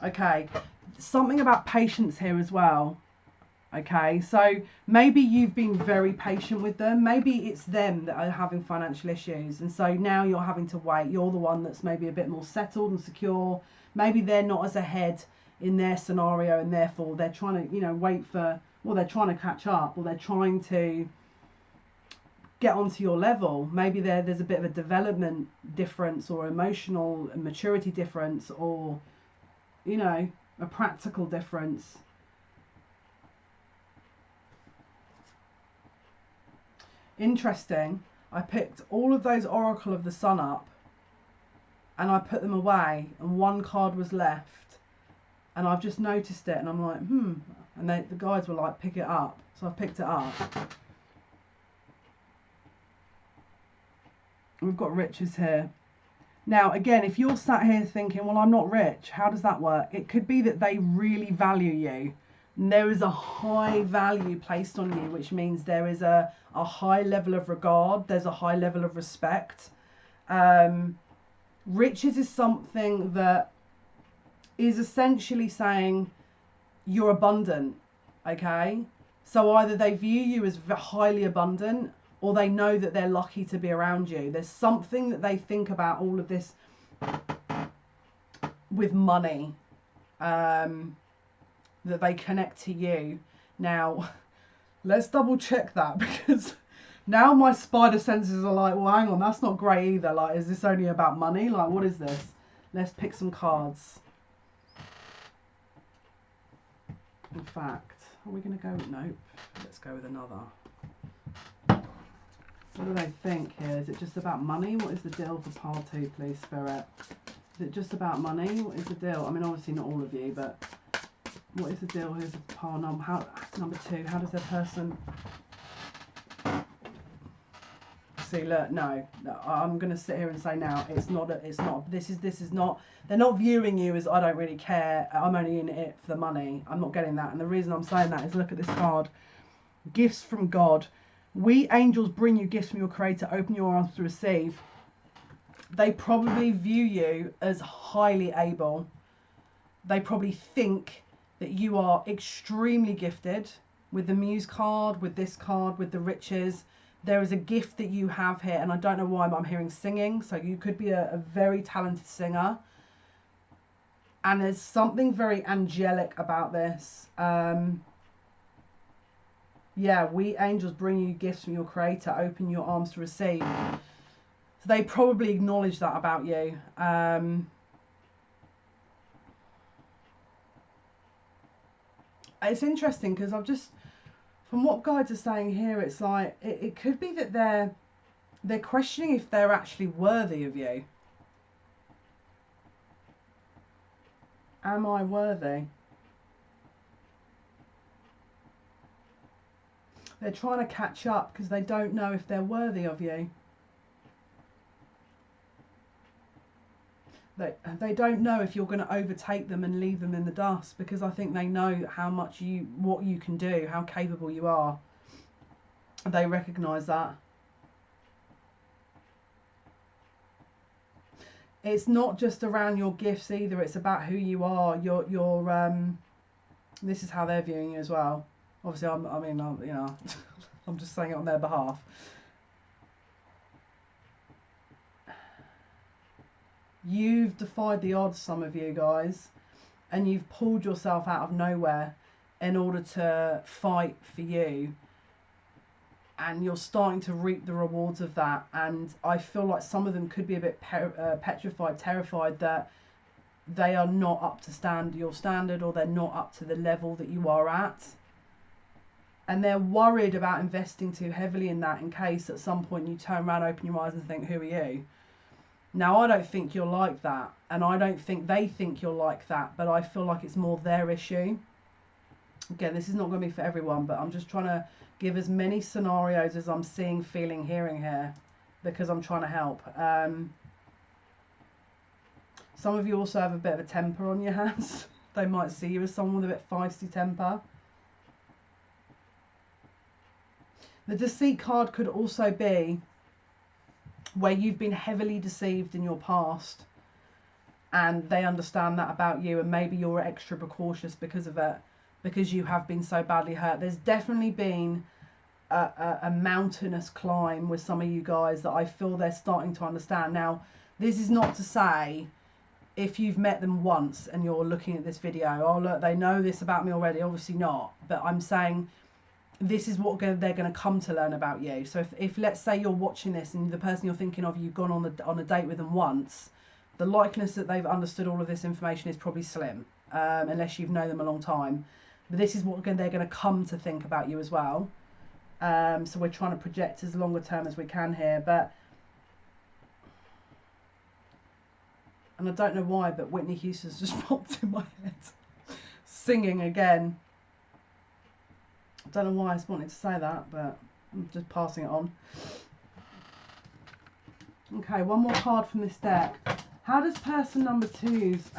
Okay, something about patience here as well. Okay, so maybe you've been very patient with them. Maybe it's them that are having financial issues, and so now you're having to wait. You're the one that's maybe a bit more settled and secure. Maybe they're not as ahead in their scenario, and therefore they're trying to, you know, wait for, well, they're trying to catch up, or they're trying to get onto your level. Maybe there's a bit of a development difference, or emotional maturity difference, or, you know, a practical difference. Interesting. I picked all of those Oracle of the Sun up and I put them away, and one card was left, and I've just noticed it, and I'm like, and the guys were like, pick it up, so I picked it up. We've got riches here. Now again, if you're sat here thinking, well, I'm not rich, how does that work? It could be that they really value you. There is a high value placed on you, which means there is a high level of regard, there's a high level of respect. Riches is something that is essentially saying you're abundant, okay? So either they view you as highly abundant, or they know that they're lucky to be around you. There's something that they think about all of this with money, that they connect to you. Now, let's double check that, because now my spider senses are like, well, hang on, that's not great either. Like, is this only about money? Like, what is this? Let's pick some cards. In fact, are we going to go with, nope, let's go with another. What do they think here? Is it just about money? What is the deal for pile 2, please, Spirit? Is it just about money? What is the deal? I mean, obviously not all of you, but what is the deal? Here's the pile number 2. How does their person... See, look, no, I'm going to sit here and say now, it's not, this is not, they're not viewing you as, I don't really care, I'm only in it for the money. I'm not getting that. And the reason I'm saying that is, look at this card. Gifts from God. We angels bring you gifts from your Creator. Open your arms to receive. They probably view you as highly able. They probably think that you are extremely gifted. With the Muse card, with this card, with the riches, there is a gift that you have here, and I don't know why, but I'm hearing singing. So you could be a very talented singer, and there's something very angelic about this. Yeah, we angels bring you gifts from your Creator. Open your arms to receive. So they probably acknowledge that about you. It's interesting because I've just, from what guides are saying here, it's like it could be that they're questioning if they're actually worthy of you. Am I worthy? They're trying to catch up because they don't know if they're worthy of you. They don't know if you're going to overtake them and leave them in the dust, because I think they know how much what you can do, how capable you are. They recognise that. It's not just around your gifts either. It's about who you are. This is how they're viewing you as well. Obviously, you know, I'm just saying it on their behalf. You've defied the odds, some of you guys, and you've pulled yourself out of nowhere in order to fight for you, and you're starting to reap the rewards of that. And I feel like some of them could be a bit petrified, terrified that they are not up to your standard, or they're not up to the level that you are at, and they're worried about investing too heavily in that, in case at some point you turn around, open your eyes and think, who are you? Now, I don't think you're like that, and I don't think they think you're like that, but I feel like it's more their issue. Again, this is not going to be for everyone, but I'm just trying to give as many scenarios as I'm seeing, feeling, hearing here, because I'm trying to help. Some of you also have a bit of a temper on your hands. They might see you as someone with a bit feisty temper. The deceit card could also be where you've been heavily deceived in your past, and they understand that about you, and maybe you're extra precautious because of it. because you have been so badly hurt. There's definitely been a mountainous climb with some of you guys that I feel they're starting to understand. Now, this is not to say if you've met them once and you're looking at this video, oh look, they know this about me already. Obviously not, but I'm saying this is what they're going to come to learn about you. So if let's say you're watching this and the person you're thinking of, you've gone on a date with them once, the likeliness that they've understood all of this information is probably slim, unless you've known them a long time. But this is what they're going to come to think about you as well. So we're trying to project as longer term as we can here, and I don't know why, but Whitney Houston's just popped in my head, singing again. I don't know why I just wanted to say that, but I'm just passing it on. Okay, one more card from this deck. How does person number 2's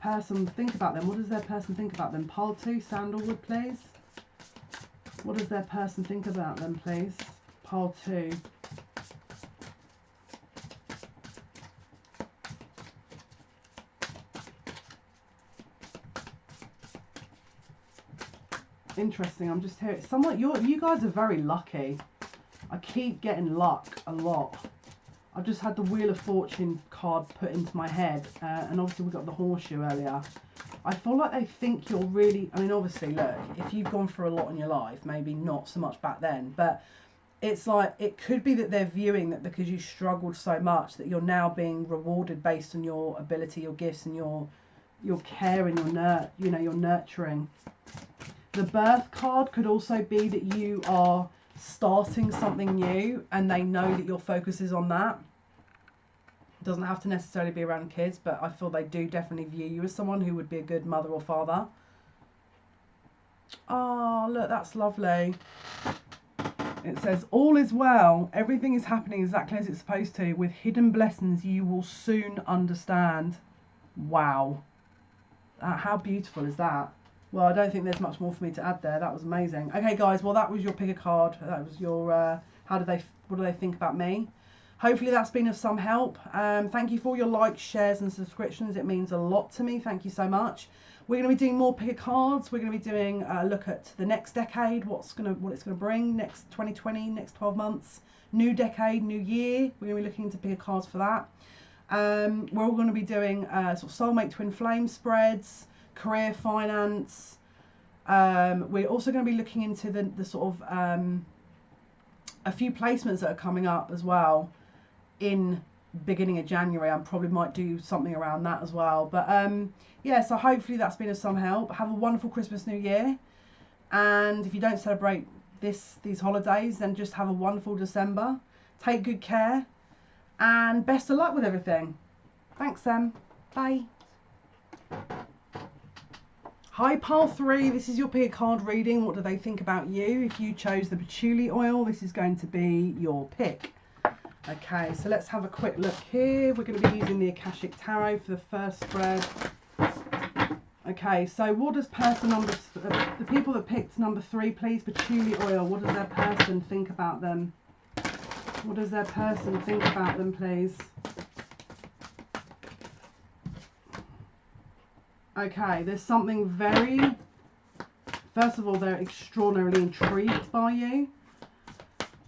person think about them? What does their person think about them? Pile 2, Sandlewood, please. What does their person think about them, please? Pile 2. Interesting. I'm just hearing somewhat. You guys are very lucky. I keep getting luck a lot. I just had the Wheel of Fortune card put into my head, and obviously we got the horseshoe earlier. I feel like they think you're really. I mean, obviously, look, if you've gone through a lot in your life, maybe not so much back then, but it's like it could be that they're viewing that because you struggled so much that you're now being rewarded based on your ability, your gifts, and your care and your nurturing. The Birth card could also be that you are starting something new and they know that your focus is on that. It doesn't have to necessarily be around kids, but I feel they do definitely view you as someone who would be a good mother or father. Oh, look, that's lovely. It says, all is well. Everything is happening exactly as it's supposed to. With hidden blessings you will soon understand. Wow. How beautiful is that? Well, I don't think there's much more for me to add there. That was amazing. Okay, guys. Well, that was your pick a card. That was your what do they think about me? Hopefully that's been of some help. Thank you for all your likes, shares, and subscriptions. It means a lot to me. Thank you so much. We're going to be doing more pick a cards. We're going to be doing a look at the next decade, what it's going to bring, next 2020, next 12 months, new decade, new year. We're going to be looking into pick a cards for that. We're all going to be doing sort of soulmate twin flame spreads, career, finance. We're also going to be looking into the sort of a few placements that are coming up as well in beginning of January. I probably might do something around that as well, but yeah, so hopefully that's been of some help. Have a wonderful Christmas, New Year, and if you don't celebrate these holidays, then just have a wonderful December. Take good care and best of luck with everything. Thanks, Sam. Bye. Hi, pile 3. This is your pick a card reading. What do they think about you? If you chose the patchouli oil, this is going to be your pick. Okay, so let's have a quick look here. We're going to be using the Akashic Tarot for the first spread. Okay, so what does person number... the people that picked number 3, please, patchouli oil. What does their person think about them? What does their person think about them, please? Okay, there's something very... First of all, they're extraordinarily intrigued by you.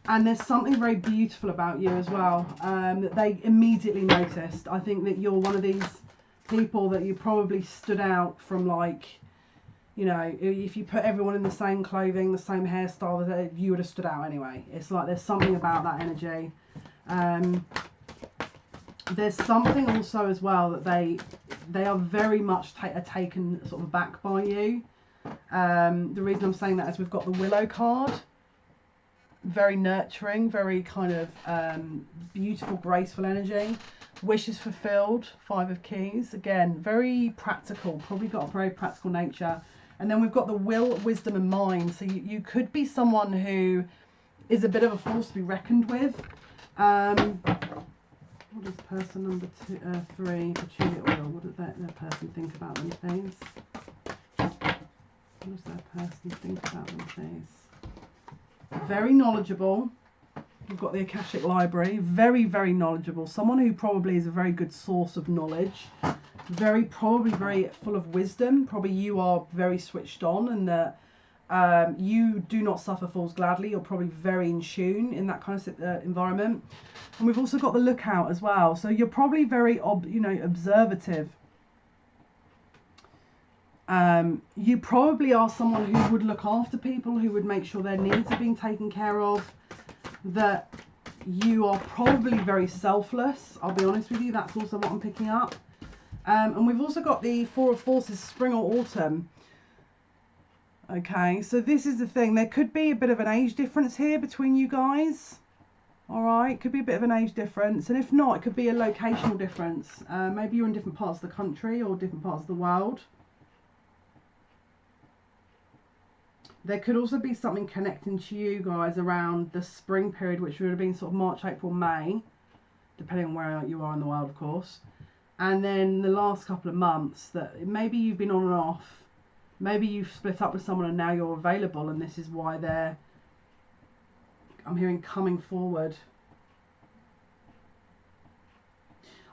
And there's something very beautiful about you as well, that they immediately noticed. I think that you're one of these people that you probably stood out from, like, you know, if you put everyone in the same clothing, the same hairstyle, you would have stood out anyway. It's like there's something about that energy. There's something also as well that they are very much taken sort of aback by you. The reason I'm saying that is we've got the Willow card. Very nurturing, very kind of beautiful, graceful energy. Wishes fulfilled, 5 of Keys. Again, very practical, probably got a very practical nature. And then we've got the Will, Wisdom and Mind. So you could be someone who is a bit of a force to be reckoned with. What does person number 3, patchouli oil, what does their person think about them, please? What does their person think about them, please? Very knowledgeable. We've got the Akashic Library. Very, very knowledgeable. Someone who probably is a very good source of knowledge. probably very full of wisdom. Probably you are very switched on, and that you do not suffer fools gladly. You're probably very in tune in that kind of environment. And we've also got the lookout as well. So you're probably very, observative. You probably are someone who would look after people, who would make sure their needs are being taken care of. That you are probably very selfless. I'll be honest with you. That's also what I'm picking up. And we've also got the Four of Forces, spring or autumn. Okay, so this is the thing. There could be a bit of an age difference here between you guys. All right, could be a bit of an age difference. And if not, it could be a locational difference. Maybe you're in different parts of the country or different parts of the world. There could also be something connecting to you guys around the spring period, which would have been sort of March, April, May, depending on where you are in the world, of course. And then the last couple of months that maybe you've been on and off. Maybe you've split up with someone and now you're available, and this is why they're, I'm hearing, coming forward.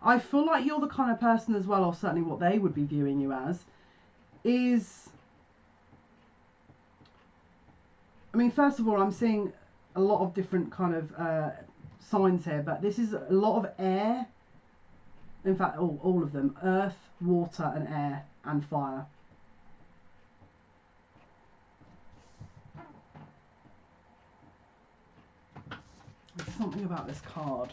I feel like you're the kind of person as well, or certainly what they would be viewing you as, is, I mean, first of all, I'm seeing a lot of different kind of signs here, but this is a lot of air. In fact, all of them: earth, water, and air, and fire. There's something about this card.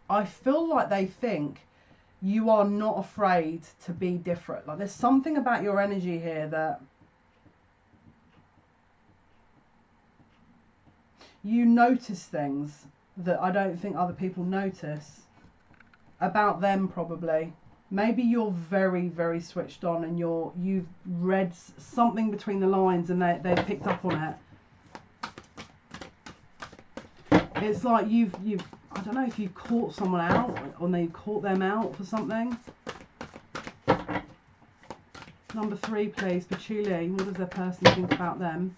I feel like they think you are not afraid to be different. Like there's something about your energy here that you notice things that I don't think other people notice about them, probably. Maybe you're very, very switched on, and you've read something between the lines and they've picked up on it. It's like you've I don't know if you've caught someone out or they've caught them out for something. Number 3, please, Patchouli. What does their person think about them?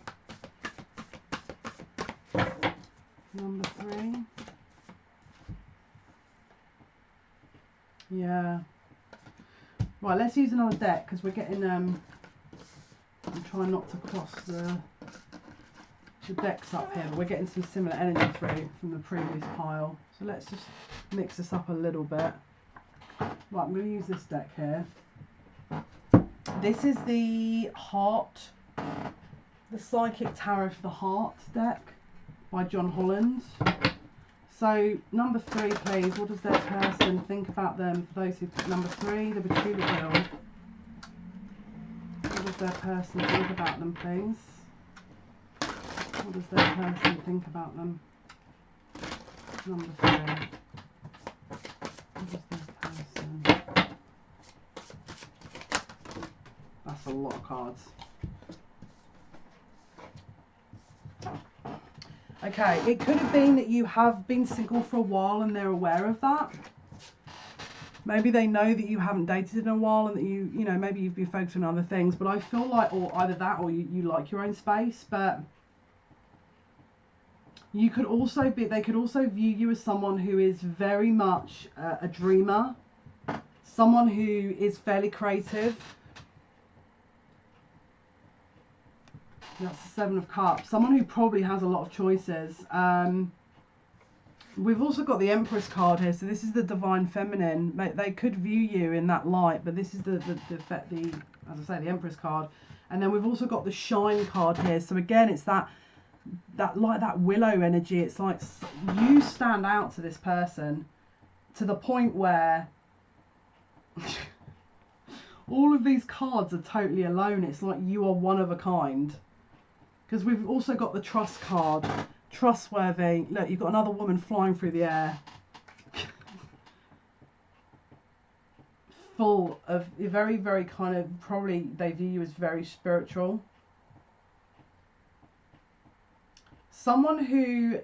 Number 3. Yeah. Right, let's use another deck because we're getting, I'm trying not to cross the decks up here, but we're getting some similar energy through from the previous pile. So let's just mix this up a little bit. Right, I'm going to use this deck here. This is the Heart, the Psychic Tarot for the Heart deck by John Holland. So, number 3, please. What does their person think about them? For those who picked number 3, the Patchouli Guild. What does their person think about them, please? What does their person think about them? Number 3. What does their person... That's a lot of cards. Okay, it could have been that you have been single for a while and they're aware of that. Maybe they know that you haven't dated in a while and that you know, maybe you've been focused on other things. But I feel like, or either that or you like your own space. But you could also be, they could also view you as someone who is very much a dreamer. Someone who is fairly creative. That's the 7 of Cups. Someone who probably has a lot of choices. We've also got the Empress card here. So this is the Divine Feminine. They could view you in that light, but this is the as I say, the Empress card. And then we've also got the Shine card here. So again, it's that like that willow energy. It's like you stand out to this person to the point where all of these cards are totally alone. It's like you are one of a kind. Because we've also got the Trust card. Trustworthy. Look, you've got another woman flying through the air. Full of very, very kind of, probably they view you as very spiritual. Someone who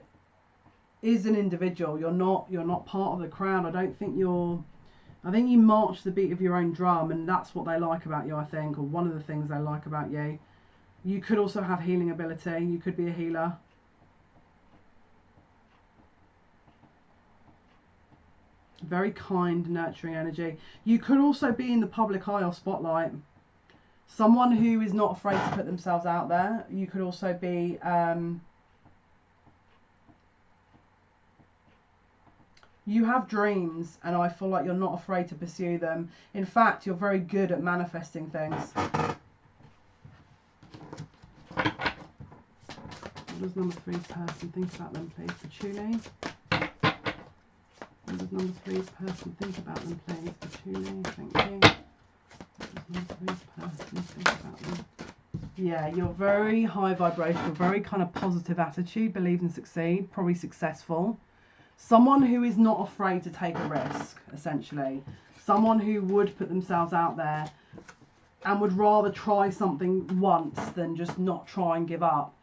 is an individual. You're not part of the crowd. I think you march the beat of your own drum, and that's what they like about you, I think, or one of the things they like about you. You could also have healing ability. You could be a healer. Very kind, nurturing energy. You could also be in the public eye or spotlight. Someone who is not afraid to put themselves out there. You could also be... you have dreams, and I feel like you're not afraid to pursue them. In fact, you're very good at manifesting things. What does number 3's person think about them, please? Patchouli. What does number 3's person think about them, please? Patchouli, thank you. What does number 3's person think about them? Yeah, you're very high vibrational, very kind of positive attitude, believe and succeed, probably successful. Someone who is not afraid to take a risk, essentially. Someone who would put themselves out there and would rather try something once than just not try and give up.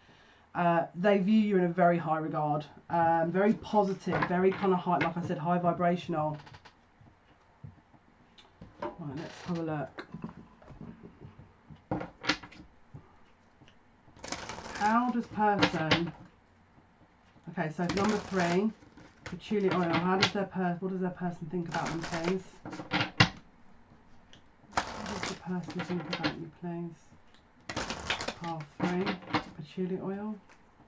They view you in a very high regard. Very positive, very kind of high, like I said, high vibrational. Right, let's have a look. How does person... Okay, so number 3... Patchouli oil. How does what does their person think about them, please? What does the person think about you, please? Pile 3. Patchouli oil.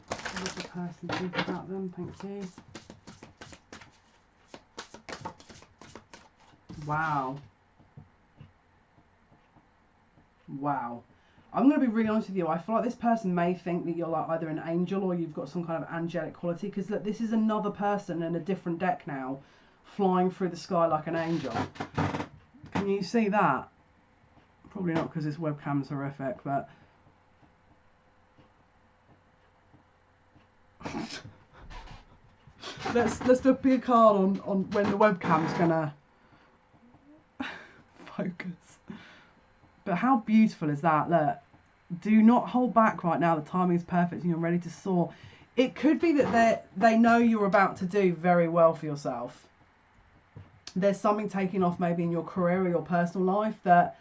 What does the person think about them? Thank you. Wow. Wow. I'm going to be really honest with you. I feel like this person may think that you're like either an angel or you've got some kind of angelic quality. Because look, this is another person in a different deck now, flying through the sky like an angel. Can you see that? Probably not because this webcam's horrific, but... let's do a big card on when the webcam's gonna focus. But how beautiful is that? Look, do not hold back right now. The timing is perfect and you're ready to soar. It could be that they know you're about to do very well for yourself. There's something taking off maybe in your career or your personal life that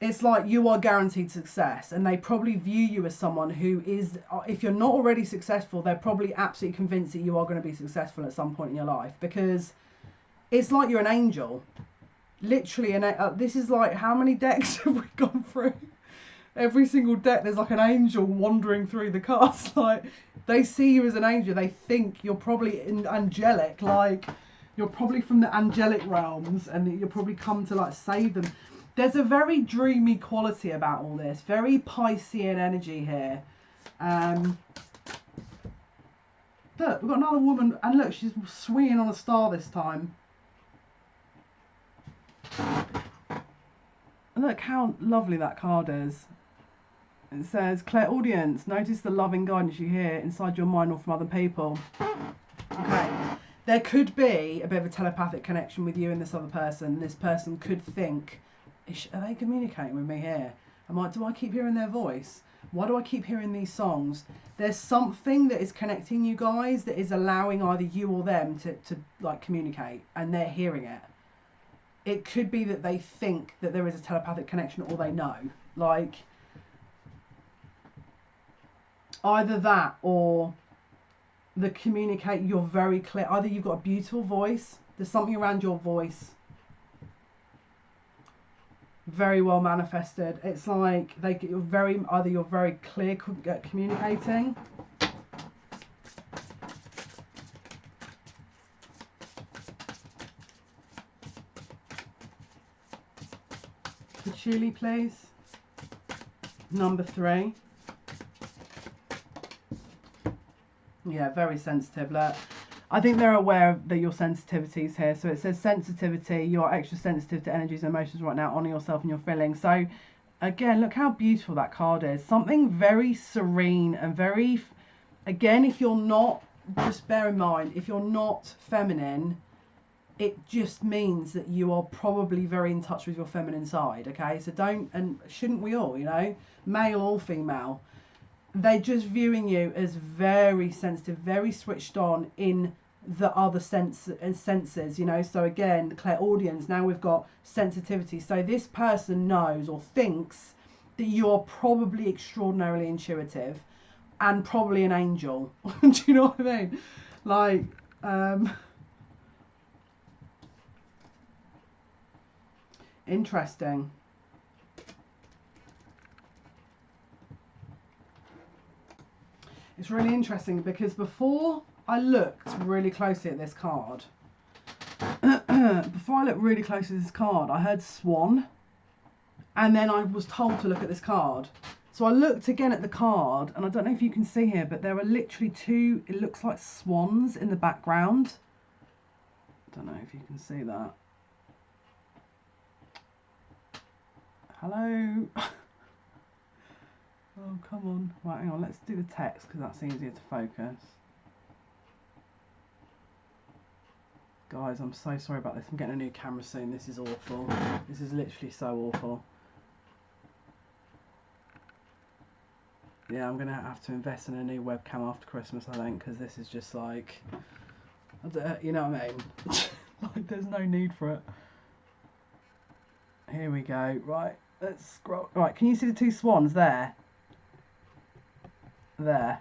it's like you are guaranteed success, and they probably view you as someone who is, if you're not already successful, they're probably absolutely convinced that you are going to be successful at some point in your life, because it's like you're an angel. Literally, this is like, how many decks have we gone through? Every single deck, there's like an angel wandering through the cards. Like, they see you as an angel. They think you're probably angelic. Like, you're probably from the angelic realms, and you'll probably come to like save them. There's a very dreamy quality about all this. Very Piscean energy here. Look, we've got another woman, and look, she's swinging on a star this time. Look how lovely that card is. It says, clairaudience, notice the loving guidance you hear inside your mind or from other people. Okay, there could be a bit of a telepathic connection with you and this other person. This person could think, are they communicating with me here? Do I keep hearing their voice? Why do I keep hearing these songs? There's something that is connecting you guys that is allowing either you or them to like communicate, and they're hearing it. It could be that they think that there is a telepathic connection, or they know. Like, either that or the communicate, you're very clear. Either you've got a beautiful voice, there's something around your voice. Very well manifested. It's like either you're very clear at communicating. Patchouli, please. Number 3. Yeah, very sensitive. Look, I think they're aware that your sensitivities here. So it says sensitivity. You are extra sensitive to energies and emotions right now. Honour yourself and your feelings. So again, look how beautiful that card is. Something very serene and very, again, if you're not, just bear in mind, if you're not feminine, it just means that you are probably very in touch with your feminine side. Okay, so don't, and shouldn't we all, you know, male or female, they're just viewing you as very sensitive, very switched on in the other senses, you know. So again, the clairaudience, now we've got sensitivity. So this person knows or thinks that you're probably extraordinarily intuitive and probably an angel. Do you know what I mean? Like, Interesting. It's really interesting because before I looked really closely at this card, I heard swan, and then I was told to look at this card. So I looked again at the card, and I don't know if you can see here, but there are literally two, it looks like swans in the background. I don't know if you can see that. Hello? Oh, come on. Right, hang on, let's do the text because that's easier to focus. Guys, I'm so sorry about this. I'm getting a new camera soon. This is awful. This is literally so awful. Yeah, I'm going to have to invest in a new webcam after Christmas, I think, because this is just like, you know what I mean? Like, there's no need for it. Here we go. Right, let's scroll. Right, can you see the two swans there? There.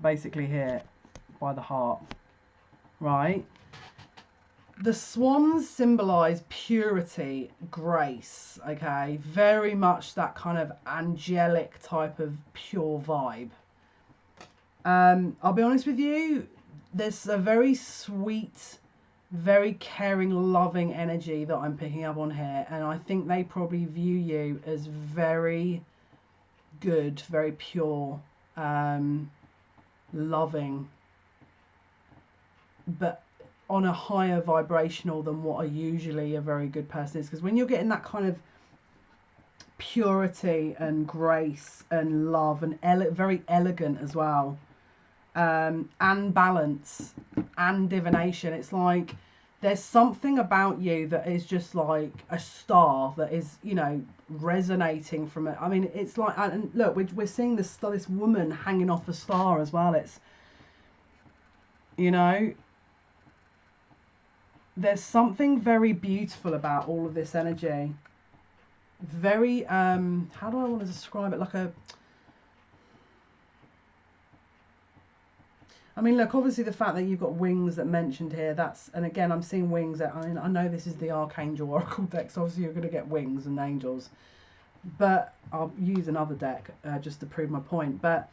Basically here, by the heart. Right. The swans symbolise purity, grace, okay? Very much that kind of angelic type of pure vibe. I'll be honest with you, there's a very sweet, very caring, loving energy that I'm picking up on here, and I think they probably view you as very good, very pure, loving, but on a higher vibrational than what usually a very good person is. Because when you're getting that kind of purity and grace and love and very elegant as well, and balance and divination, it's like there's something about you that is just like a star that is, you know, resonating from it. I mean, it's like, and look, we're seeing this woman hanging off a star as well. It's, you know, there's something very beautiful about all of this energy. Very, how do I want to describe it? Like a, I mean, look, obviously the fact that you've got wings that mentioned here, that's, and again, I'm seeing wings that, I mean, I know this is the Archangel Oracle deck, so obviously you're going to get wings and angels, but I'll use another deck just to prove my point. But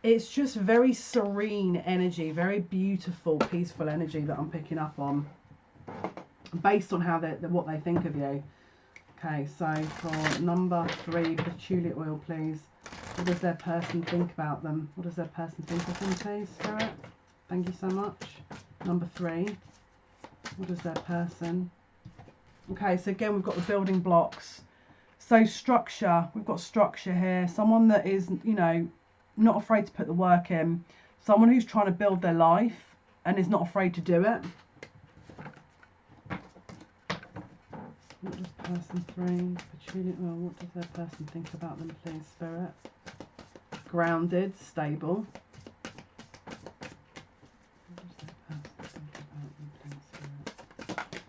it's just very serene energy, very beautiful, peaceful energy that I'm picking up on, based on how what they think of you. Okay, so for number 3, patchouli oil, please. What does their person think about them? What does their person think of them, please, Spirit? Thank you so much. Number 3. What does their person? Okay, so again, we've got the building blocks. So structure, we've got structure here. Someone that is, you know, not afraid to put the work in. Someone who's trying to build their life and is not afraid to do it. What does person 3, patchouli oil, what does their person think about them, please, Spirit? Grounded, stable. What does their person think about them, please, Spirit?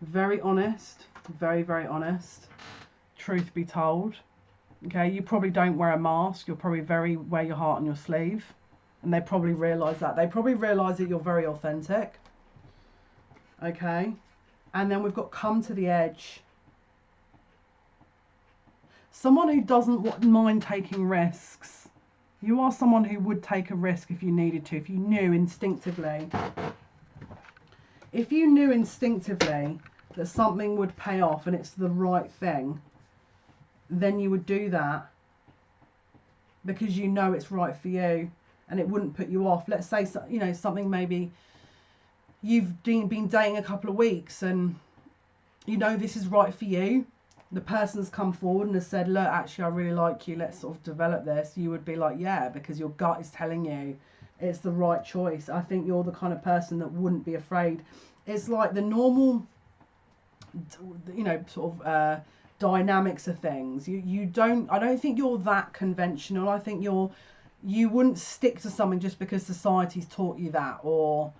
Very honest, very, very honest. Truth be told. Okay, you probably don't wear a mask. You're probably wear your heart on your sleeve. And they probably realise that. They probably realise that you're very authentic. Okay. And then we've got come to the edge. Someone who doesn't mind taking risks. You are someone who would take a risk if you needed to. If you knew instinctively. If you knew instinctively that something would pay off and it's the right thing, then you would do that because you know it's right for you and it wouldn't put you off. Let's say, you know, something, maybe you've been dating a couple of weeks and you know this is right for you. The person's come forward and has said, look, actually I really like you, let's sort of develop this. You would be like, yeah, because your gut is telling you it's the right choice. I think you're the kind of person that wouldn't be afraid. It's like the normal, you know, sort of dynamics of things. I don't think you're that conventional. I think you wouldn't stick to something just because society's taught you that, or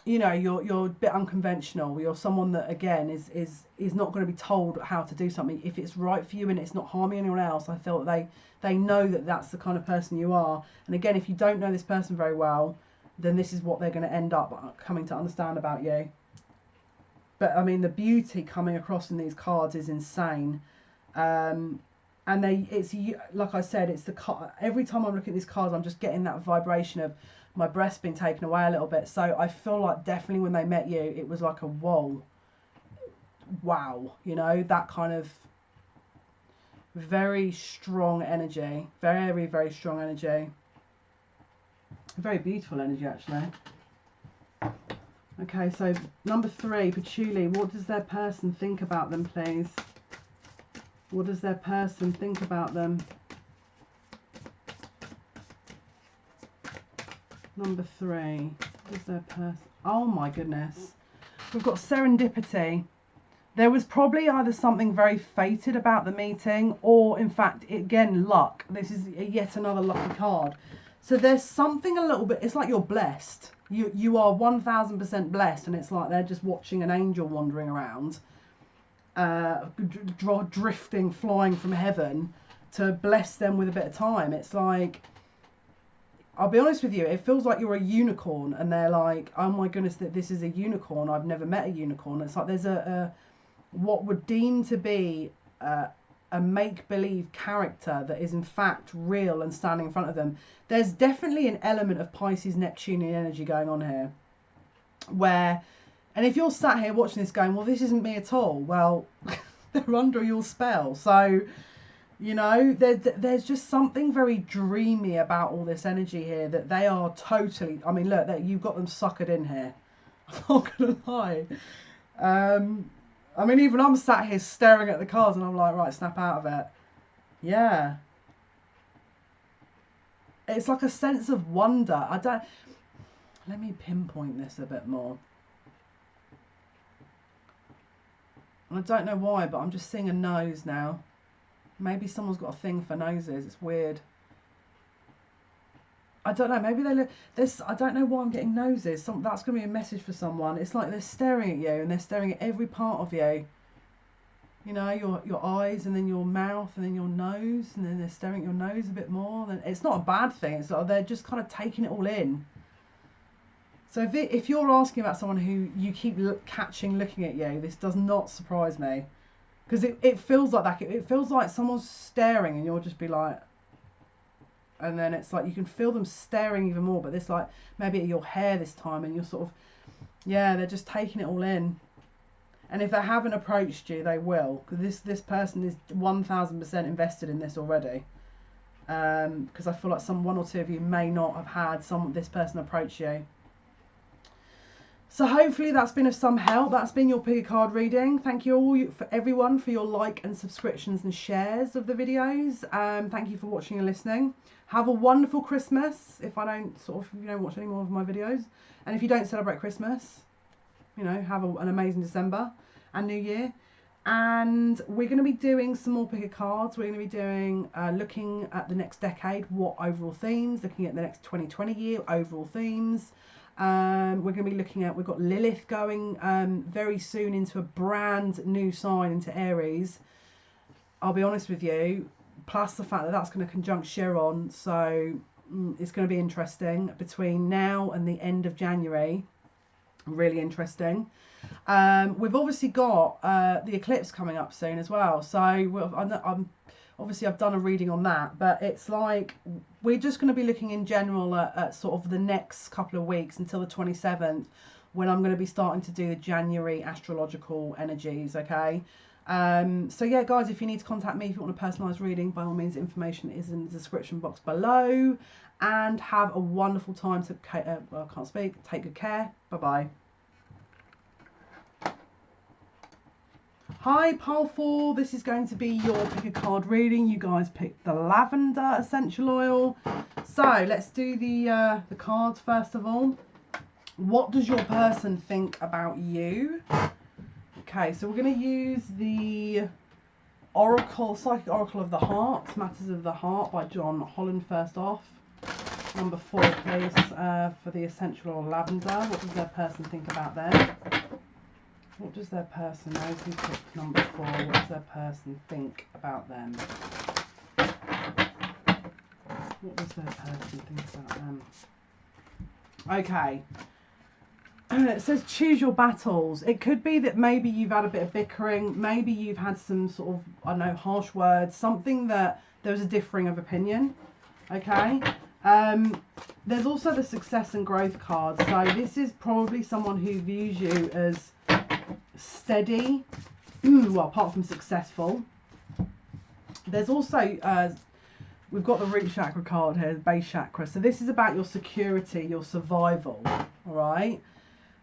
you know, you're a bit unconventional. You're someone that, again, is not going to be told how to do something. If it's right for you and it's not harming anyone else, I feel that they know that that's the kind of person you are. And again, if you don't know this person very well, then this is what they're going to end up coming to understand about you. But I mean, the beauty coming across in these cards is insane. And it's like I said, it's every time I'm looking at these cards, I'm just getting that vibration of my breath's been taken away a little bit. So I feel like definitely when they met you, it was like a whoa, wow, you know, that kind of very strong energy, very, very strong energy, very beautiful energy actually. Okay, so number 3, Patchouli. What does their person think about them, please? What does their person think about them? Number 3. What is their person? Oh my goodness. We've got serendipity. There was probably either something very fated about the meeting, or in fact, again, luck. This is yet another lucky card. So there's something a little bit, it's like you're blessed. You are 1000% blessed, and it's like they're just watching an angel wandering around, drifting, flying from heaven to bless them with a bit of time. It's like, I'll be honest with you, it feels like you're a unicorn, and they're like, oh my goodness, that this is a unicorn. I've never met a unicorn. It's like there's what would deem to be a make-believe character that is in fact real and standing in front of them. There's definitely an element of Pisces Neptunian energy going on here, where, and if you're sat here watching this going, well, this isn't me at all, well, they're under your spell. So, you know, there's just something very dreamy about all this energy here, that they are totally, I mean, look, you've got them suckered in here. I'm not gonna lie. I mean, even I'm sat here staring at the cards and I'm like, right, snap out of it. Yeah. It's like a sense of wonder. Let me pinpoint this a bit more. I don't know why, but I'm just seeing a nose now. Maybe someone's got a thing for noses. It's weird. I don't know. Maybe they look. I don't know why I'm getting noses. That's going to be a message for someone. It's like they're staring at you, and they're staring at every part of you. You know, your eyes, and then your mouth, and then your nose, and then they're staring at your nose a bit more. Then it's not a bad thing. It's like they're just kind of taking it all in. So if you're asking about someone who you keep looking at you, this does not surprise me, because it feels like that. It feels like someone's staring, and you'll just be like. And then it's like you can feel them staring even more, but it's like maybe at your hair this time, and you're sort of, yeah, they're just taking it all in. And if they haven't approached you, they will, because this person is 1000% invested in this already. Because I feel like one or two of you may not have had this person approach you. So hopefully that's been of some help. That's been your pick a card reading. Thank you all everyone for your like and subscriptions and shares of the videos. Thank you for watching and listening. Have a wonderful Christmas. If I don't watch any more of my videos, and if you don't celebrate Christmas, you know, have an amazing December and New Year. And we're going to be doing some more pick a cards. We're going to be doing looking at the next decade, what overall themes, looking at the next 2020 year overall themes. We're going to be looking at, we've got Lilith going very soon into a brand new sign, into Aries. I'll be honest with you, plus the fact that that's going to conjunct Chiron, so it's going to be interesting between now and the end of January. Really interesting. We've obviously got the eclipse coming up soon as well, so I've done a reading on that, but it's like we're just going to be looking in general at sort of the next couple of weeks until the 27th, when I'm going to be starting to do the January astrological energies, okay? So yeah, guys, if you need to contact me, if you want a personalised reading, by all means, information is in the description box below. And have a wonderful time. I can't speak. Take good care. Bye-bye. Hi, Pile 4. This is going to be your pick a card reading. You guys picked the lavender essential oil. So let's do the cards first of all. What does your person think about you? Okay, so we're going to use the Oracle, Psychic Oracle of the Heart, Matters of the Heart by John Holland first off. Number 4, please, for the essential oil lavender. What does their person think about them? What does their person know? Who picked number 4? What does their person think about them? What does their person think about them? Okay. It says choose your battles. It could be that maybe you've had a bit of bickering, maybe you've had some sort of, I don't know, harsh words, something that there was a differing of opinion. Okay. There's also the success and growth card. So this is probably someone who views you as steady, well, apart from successful. There's also we've got the root chakra card here, the base chakra. So this is about your security, your survival. All right.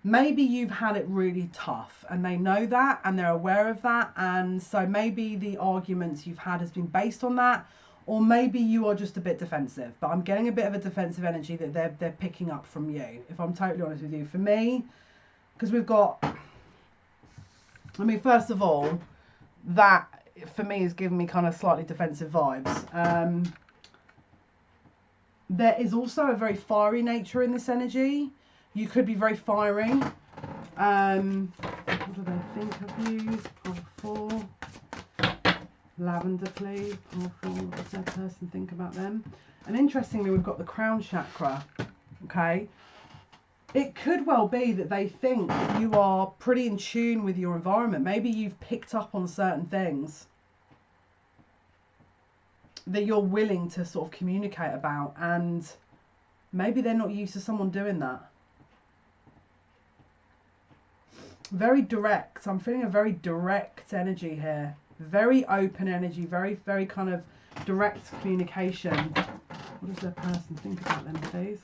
Maybe you've had it really tough and they know that and they're aware of that, and so maybe the arguments you've had has been based on that, or maybe you are just a bit defensive, but I'm getting a bit of a defensive energy that they're picking up from you, if I'm totally honest with you. For me, because we've got, I mean, first of all, that for me is giving me kind of slightly defensive vibes. There is also a very fiery nature in this energy. You could be very fiery. What do they think of you? Pull 4. Lavendar, please. Pull 4. What does that person think about them? And interestingly, we've got the crown chakra. Okay. It could well be that they think that you are pretty in tune with your environment. Maybe you've picked up on certain things that you're willing to sort of communicate about, and maybe they're not used to someone doing that. Very direct. I'm feeling a very direct energy here. Very open energy. Very, very kind of direct communication. What does their person think about them, please?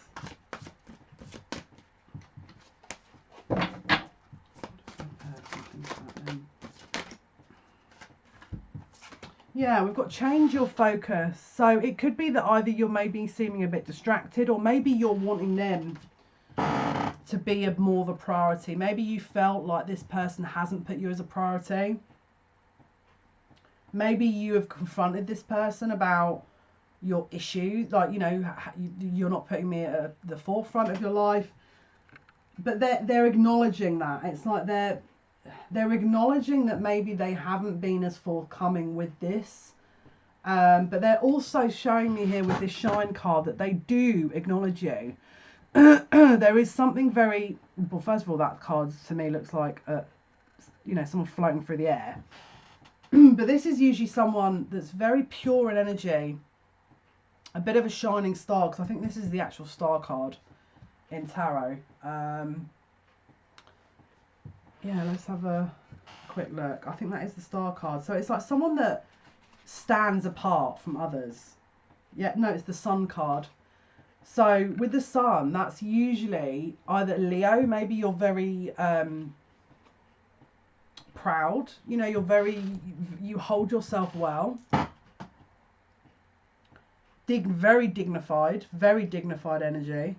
What does their person think about them? Yeah, we've got change your focus. So it could be that either you're maybe seeming a bit distracted, or maybe you're wanting them to be more of a priority. Maybe you felt like this person hasn't put you as a priority. Maybe you have confronted this person about your issues, like, you know, you're not putting me at the forefront of your life, but they're acknowledging that. It's like they're acknowledging that maybe they haven't been as forthcoming with this, but they're also showing me here with this shine card that they do acknowledge you. There is something very, well, first of all, that card to me looks like you know, someone floating through the air. But this is usually someone that's very pure in energy, a bit of a shining star, because I think this is the actual star card in tarot. Yeah, let's have a quick look. I think that is the star card. So it's like someone that stands apart from others. Yeah, no, it's the sun card. So with the sun, that's usually either Leo, maybe you're very proud, you know, you hold yourself well. Very dignified energy.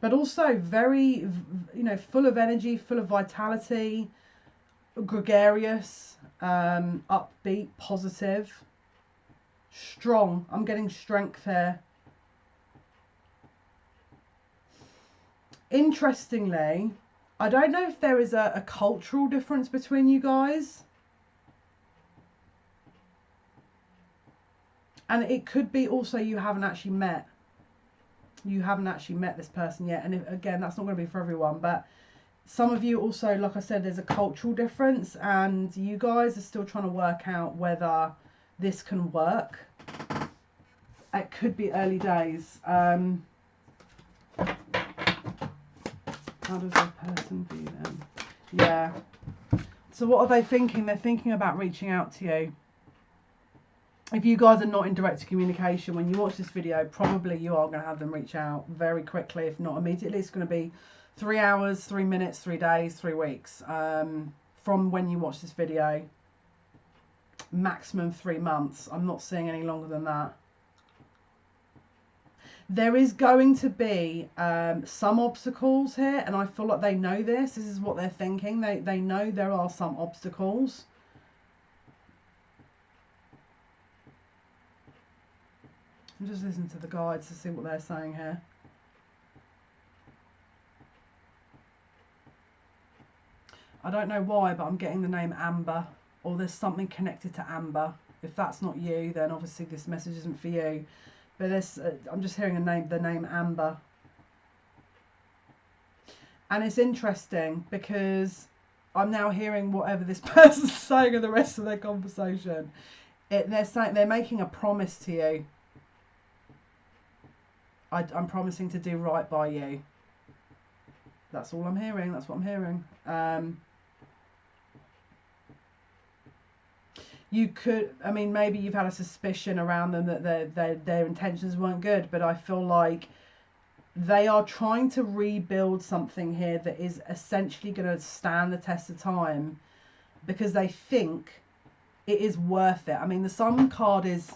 But also very, you know, full of energy, full of vitality, gregarious, upbeat, positive, strong. I'm getting strength here. Interestingly, I don't know if there is a cultural difference between you guys. And it could be also you haven't actually met this person yet. And again, that's not going to be for everyone. But some of you also, like I said, there's a cultural difference. And you guys are still trying to work out whether this can work. It could be early days. How does a person view them? Yeah. So what are they thinking? They're thinking about reaching out to you. If you guys are not in direct communication, when you watch this video, probably you are going to have them reach out very quickly, if not immediately. It's going to be 3 hours, 3 minutes, 3 days, 3 weeks from when you watch this video. Maximum 3 months. I'm not seeing any longer than that. There is going to be some obstacles here, and I feel like they know this. This is what they're thinking. They know there are some obstacles. I'm just listening to the guides to see what they're saying here. I don't know why, but I'm getting the name Amber, or there's something connected to Amber. If that's not you, then obviously this message isn't for you. But there's, I'm just hearing the name Amber. And it's interesting because I'm now hearing whatever this person's saying in the rest of their conversation. They're saying, they're making a promise to you. I'm promising to do right by you. That's all I'm hearing. That's what I'm hearing. You could, I mean, maybe you've had a suspicion around them that their intentions weren't good, but I feel like they are trying to rebuild something here that is essentially going to stand the test of time because they think it is worth it. I mean, the Sun card is,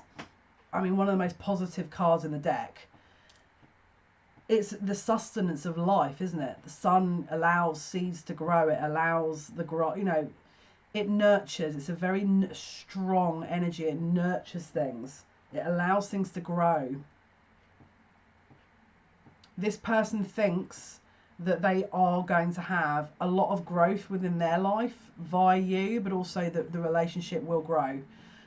I mean, one of the most positive cards in the deck. It's the sustenance of life, isn't it? The sun allows seeds to grow. It allows the grow, you know, it nurtures. It's a very strong energy. It nurtures things. It allows things to grow. This person thinks that they are going to have a lot of growth within their life via you, but also that the relationship will grow.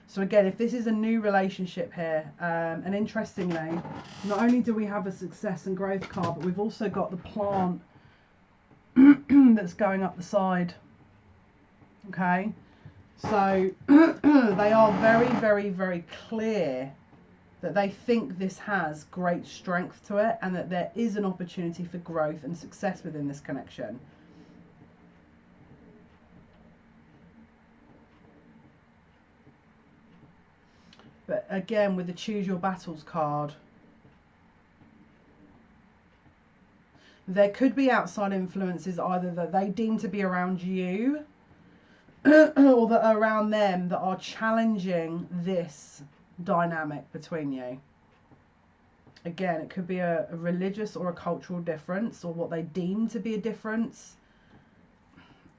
So again, if this is a new relationship here, and interestingly, not only do we have a success and growth card, but we've also got the plant that's going up the side. Okay, so they are very, very, very clear that they think this has great strength to it and that there is an opportunity for growth and success within this connection. But again, with the Choose Your Battles card, there could be outside influences either that they deem to be around you or that are around them that are challenging this dynamic between you. Again, it could be a religious or a cultural difference, or what they deem to be a difference.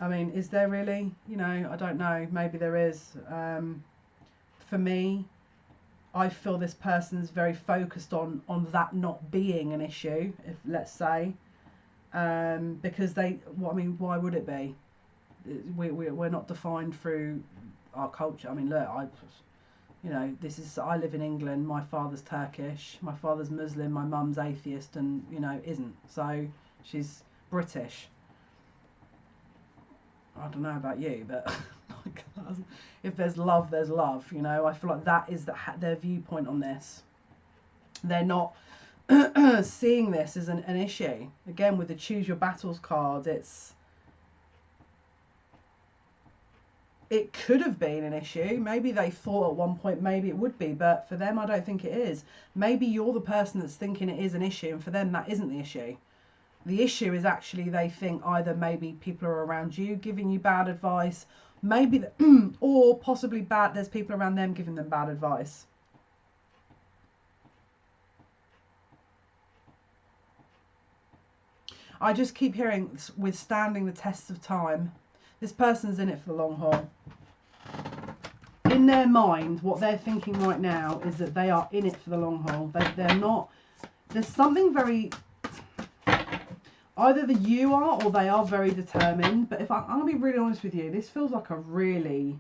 I mean, is there really? You know, I don't know. Maybe there is. For me, I feel this person's very focused on that not being an issue, if let's say, because they, well, I mean, why would it be? We're not defined through our culture. I mean, look, you know, I live in England, my father's Turkish, my father's Muslim, my mum's atheist and, you know, isn't. So she's British. I don't know about you, but if there's love, there's love, you know. I feel like that is their viewpoint on this. They're not seeing this as an issue. Again, with the Choose Your Battles card, it could have been an issue. Maybe they thought at one point maybe it would be, but for them I don't think it is. Maybe you're the person that's thinking it is an issue, and for them that isn't the issue. The issue is actually they think either maybe people are around you giving you bad advice, maybe or possibly there's people around them giving them bad advice. I just keep hearing withstanding the tests of time. This person's in it for the long haul. In their mind, what they're thinking right now is that they are in it for the long haul. They're not. There's something very. Either you are or they are very determined. But if I'm going to be really honest with you, this feels like a really.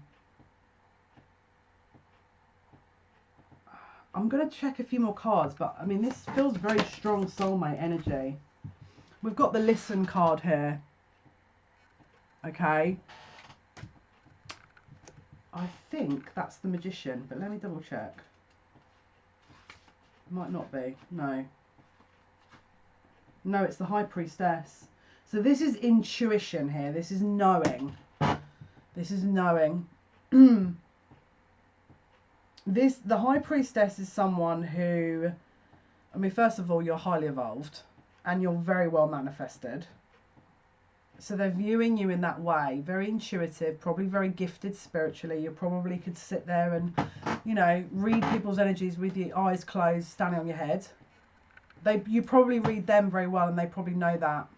I'm going to check a few more cards, but I mean, this feels very strong soulmate energy. We've got the Listen card here. Okay. I think that's the Magician, but let me double check. Might not be. No. No, it's the High Priestess. So this is intuition here. This is knowing. This is knowing. The High Priestess is someone who, I mean, first of all, you're highly evolved and you're very well manifested. So they're viewing you in that way, very intuitive, probably very gifted spiritually. You probably could sit there and, you know, read people's energies with your eyes closed, standing on your head. You probably read them very well, and they probably know that.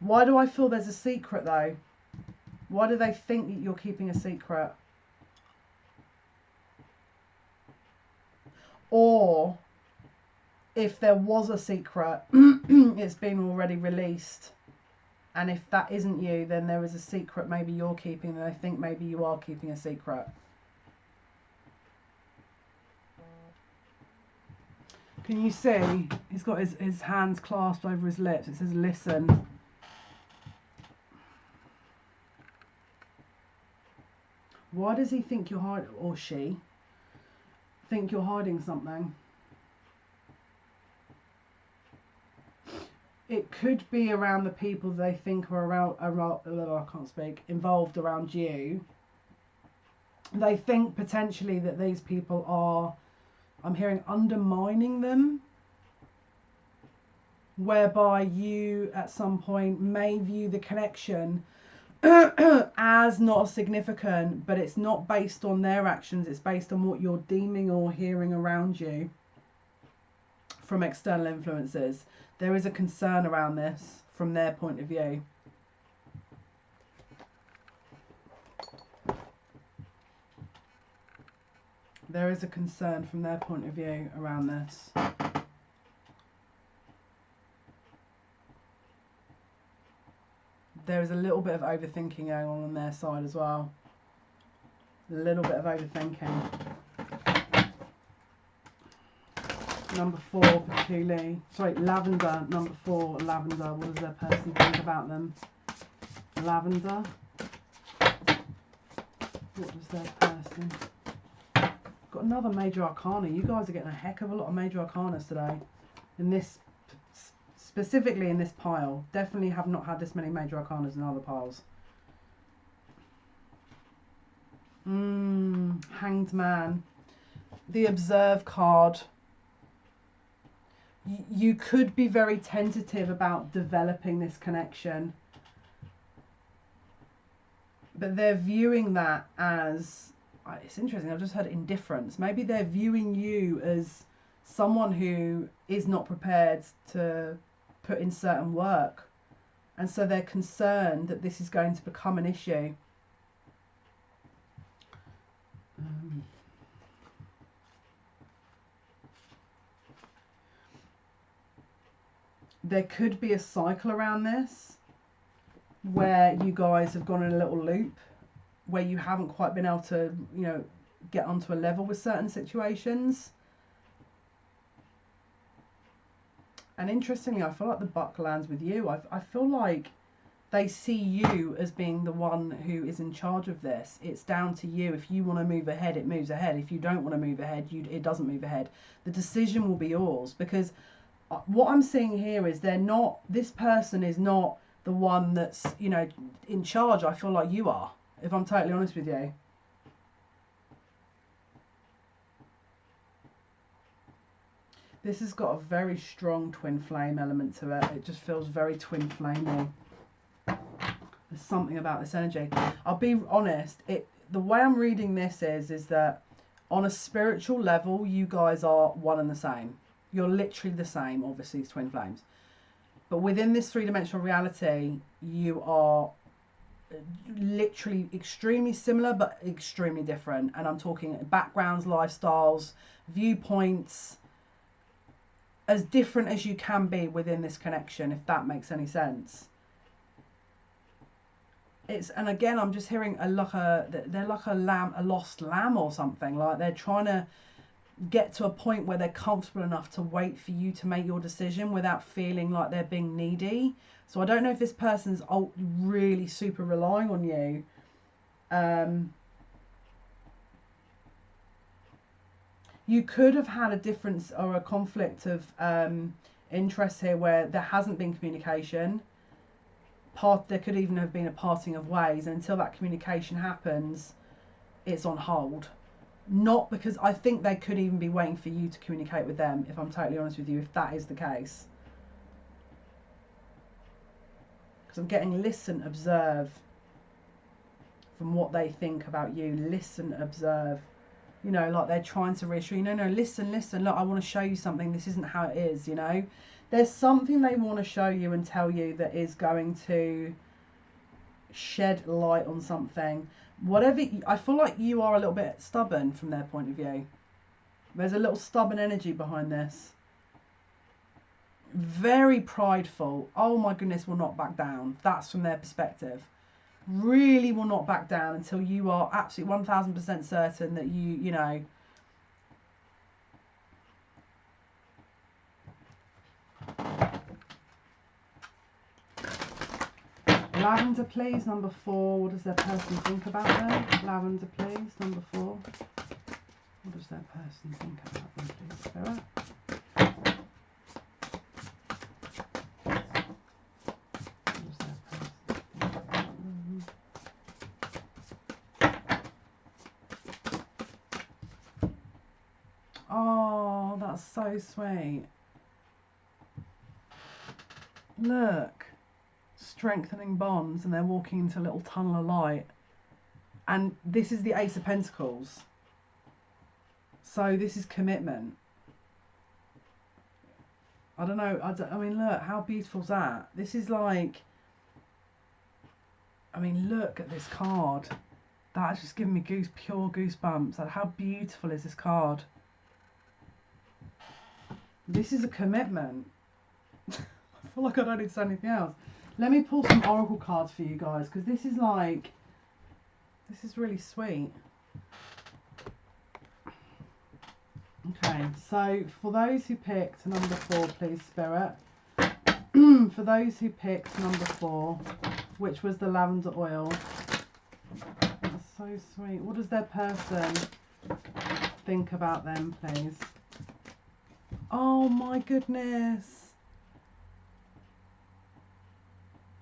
Why do I feel there's a secret, though? Why do they think that you're keeping a secret? Or if there was a secret, it's been already released. And if that isn't you, then there is a secret maybe you're keeping, and I think maybe you are keeping a secret. Can you see? He's got his hands clasped over his lips. It says, listen. Why does he think you're hiding, or she, think you're hiding something? It could be around the people they think are involved around you. They think potentially that these people are, I'm hearing, undermining them, whereby you at some point may view the connection as not significant, but it's not based on their actions, it's based on what you're deeming or hearing around you from external influences. There is a concern around this from their point of view. There is a concern from their point of view around this. There is a little bit of overthinking going on their side as well. A little bit of overthinking. Number 4, Patchouli. Sorry, Lavendar. Number 4, Lavendar. What does their person think about them? Lavendar. What does their person... Got another major arcana. You guys are getting a heck of a lot of major arcanas today. In this... Specifically in this pile. Definitely have not had this many major arcanas in other piles. Hanged Man. The Observe card. You could be very tentative about developing this connection. But they're viewing that as... It's interesting, I've just heard indifference. Maybe they're viewing you as someone who is not prepared to put in certain work, and so they're concerned that this is going to become an issue. There could be a cycle around this where you guys have gone in a little loop where you haven't quite been able to, you know, get onto a level with certain situations. And interestingly, I feel like the buck lands with you. I feel like they see you as being the one who is in charge of this. It's down to you. If you want to move ahead, it moves ahead. If you don't want to move ahead, it doesn't move ahead. The decision will be yours, because what I'm seeing here is this person is not the one that's, you know, in charge. I feel like you are, if I'm totally honest with you. This has got a very strong twin flame element to it. It just feels very twin flamey. There's something about this energy. I'll be honest, the way I'm reading this is that on a spiritual level, you guys are one and the same. You're literally the same, obviously, as twin flames. But within this three-dimensional reality, you are literally extremely similar, but extremely different. And I'm talking backgrounds, lifestyles, viewpoints, as different as you can be within this connection, if that makes any sense. And again, I'm just hearing they're like a lost lamb or something. Like they're trying to get to a point where they're comfortable enough to wait for you to make your decision without feeling like they're being needy. So I don't know if this person's really super relying on you. You could have had a difference or a conflict of interest here where there hasn't been communication. There could even have been a parting of ways, and until that communication happens, it's on hold. Not because I think they could even be waiting for you to communicate with them, if I'm totally honest with you, if that is the case. Because I'm getting listen, observe from what they think about you. Listen, observe. You know, like they're trying to reassure you. No, listen, look, I want to show you something. This isn't how it is, you know. There's something they want to show you and tell you that is going to shed light on something. I feel like you are a little bit stubborn from their point of view. There's a little stubborn energy behind this. Very prideful. Oh my goodness, will not back down. That's from their perspective. Really will not back down until you are absolutely 1000% certain that you know. Lavendar, please, number 4. What does their person think about them? Lavendar, please, number 4. What does their person think about them, please, Spirit? Oh, that's so sweet. Look, strengthening bonds, and they're walking into a little tunnel of light. And this is the Ace of Pentacles. So this is commitment. I don't know. I mean, look, how beautiful is that? This is like, I mean, look at this card. That's just giving me pure goosebumps. Like, how beautiful is this card? This is a commitment. I feel like I don't need to say anything else. Let me pull some oracle cards for you guys, because this is like, this is really sweet. Okay, so for those who picked number 4, please, Spirit. For those who picked number 4, which was the lavender oil. That's so sweet. What does their person think about them, please? Oh my goodness.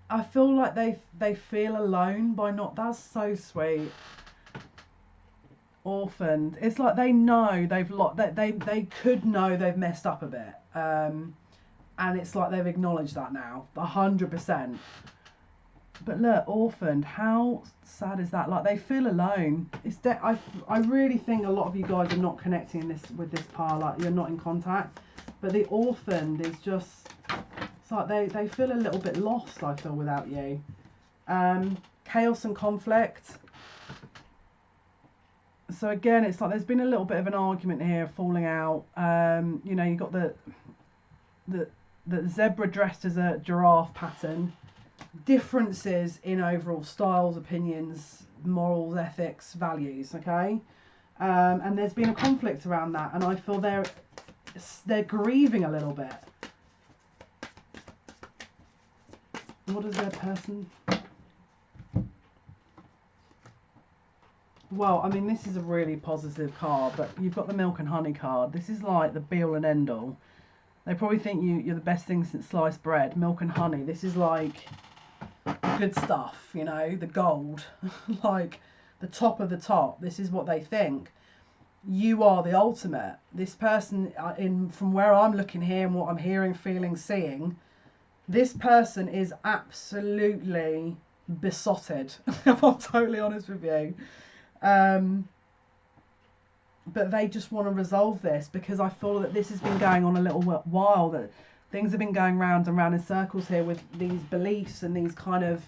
I feel like they feel alone by not. That's so sweet. Orphaned. It's like they know they've they could know they've messed up a bit, and it's like they've acknowledged that now, 100%. But look, orphaned. How sad is that? Like, they feel alone. It's I really think a lot of you guys are not connecting with this part. Like, you're not in contact. But the orphaned is just, it's like they feel a little bit lost, I feel, without you. Chaos and conflict. So again, it's like there's been a little bit of an argument here, falling out. You know, you got the zebra dressed as a giraffe pattern. Differences in overall styles, opinions, morals, ethics, values. Okay, and there's been a conflict around that, and I feel they're grieving a little bit. What is their person? Well, I mean, this is a really positive card, but you've got the milk and honey card. This is like the be all and end all. They probably think you're the best thing since sliced bread. Milk and honey. This is like good stuff, you know, the gold, like the top of the top. This is what they think. You are the ultimate. This person, from where I'm looking here and what I'm hearing, feeling, seeing, this person is absolutely besotted. If I'm totally honest with you. But they just want to resolve this, because I feel that this has been going on a little while, that things have been going round and round in circles here with these beliefs and these kind of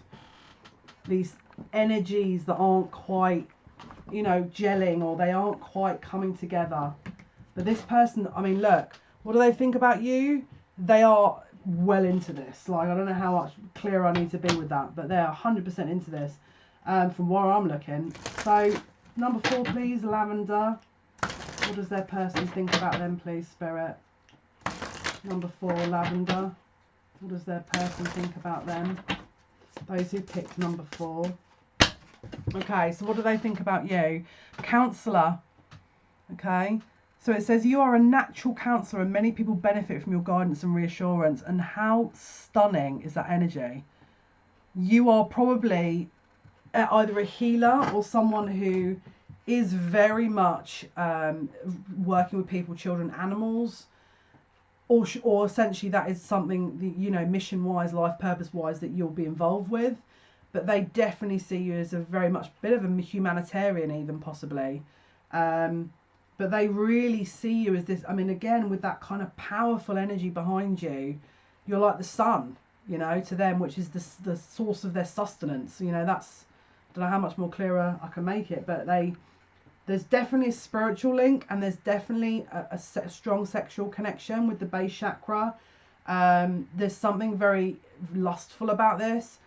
these energies that aren't quite, you know, gelling, or they aren't quite coming together. But this person, I mean, look, what do they think about you? They are well into this. Like, I don't know how much clearer I need to be with that, but they're 100% into this. From where I'm looking. So, number 4, please, Lavendar. What does their person think about them, please, Spirit? Number 4, Lavendar. What does their person think about them? Those who picked number 4. Okay, so what do they think about you? Counselor. Okay, so it says you are a natural counsellor and many people benefit from your guidance and reassurance. And how stunning is that energy? You are probably either a healer or someone who is very much working with people, children, animals, or essentially that is something that, you know, mission wise, life purpose wise, that you'll be involved with. But they definitely see you as a very much bit of a humanitarian, even possibly. But they really see you as this, I mean, again, with that kind of powerful energy behind you, you're like the sun, you know, to them, which is the source of their sustenance. You know, that's, I don't know how much more clearer I can make it, but there's definitely a spiritual link, and there's definitely a strong sexual connection with the base chakra. There's something very lustful about this.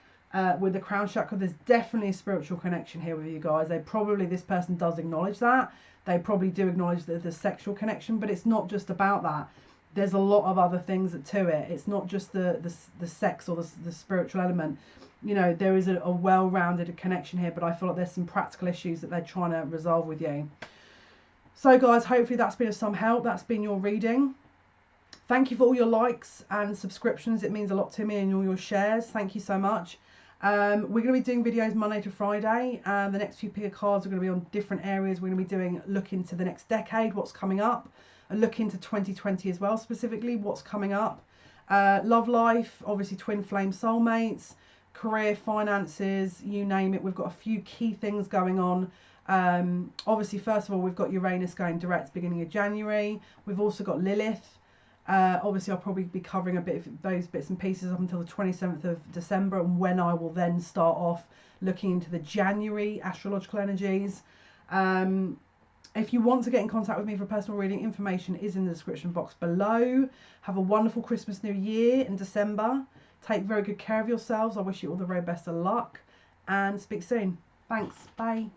With the crown chakra, there's definitely a spiritual connection here with you guys. This person does acknowledge that. They probably do acknowledge the sexual connection, but it's not just about that. there's a lot of other things to it. It's not just the sex or the spiritual element. You know, there is a well-rounded connection here, but I feel like there's some practical issues that they're trying to resolve with you. So guys, hopefully that's been of some help. That's been your reading. Thank you for all your likes and subscriptions. It means a lot to me, and all your shares. Thank you so much. We're going to be doing videos Monday to Friday. The next few pick of cards are going to be on different areas. We're going to be doing look into the next decade, what's coming up, and look into 2020 as well, specifically what's coming up. Love life, obviously twin flame soulmates, career, finances, you name it. We've got a few key things going on. Obviously, first of all, we've got Uranus going direct beginning of January. We've also got Lilith. Obviously, I'll probably be covering a bit of those bits and pieces up until the 27th of December, and when I will then start off looking into the January astrological energies. If you want to get in contact with me for a personal reading, information is in the description box below. Have a wonderful Christmas, New Year in December. Take very good care of yourselves. I wish you all the very best of luck, and speak soon. Thanks. Bye.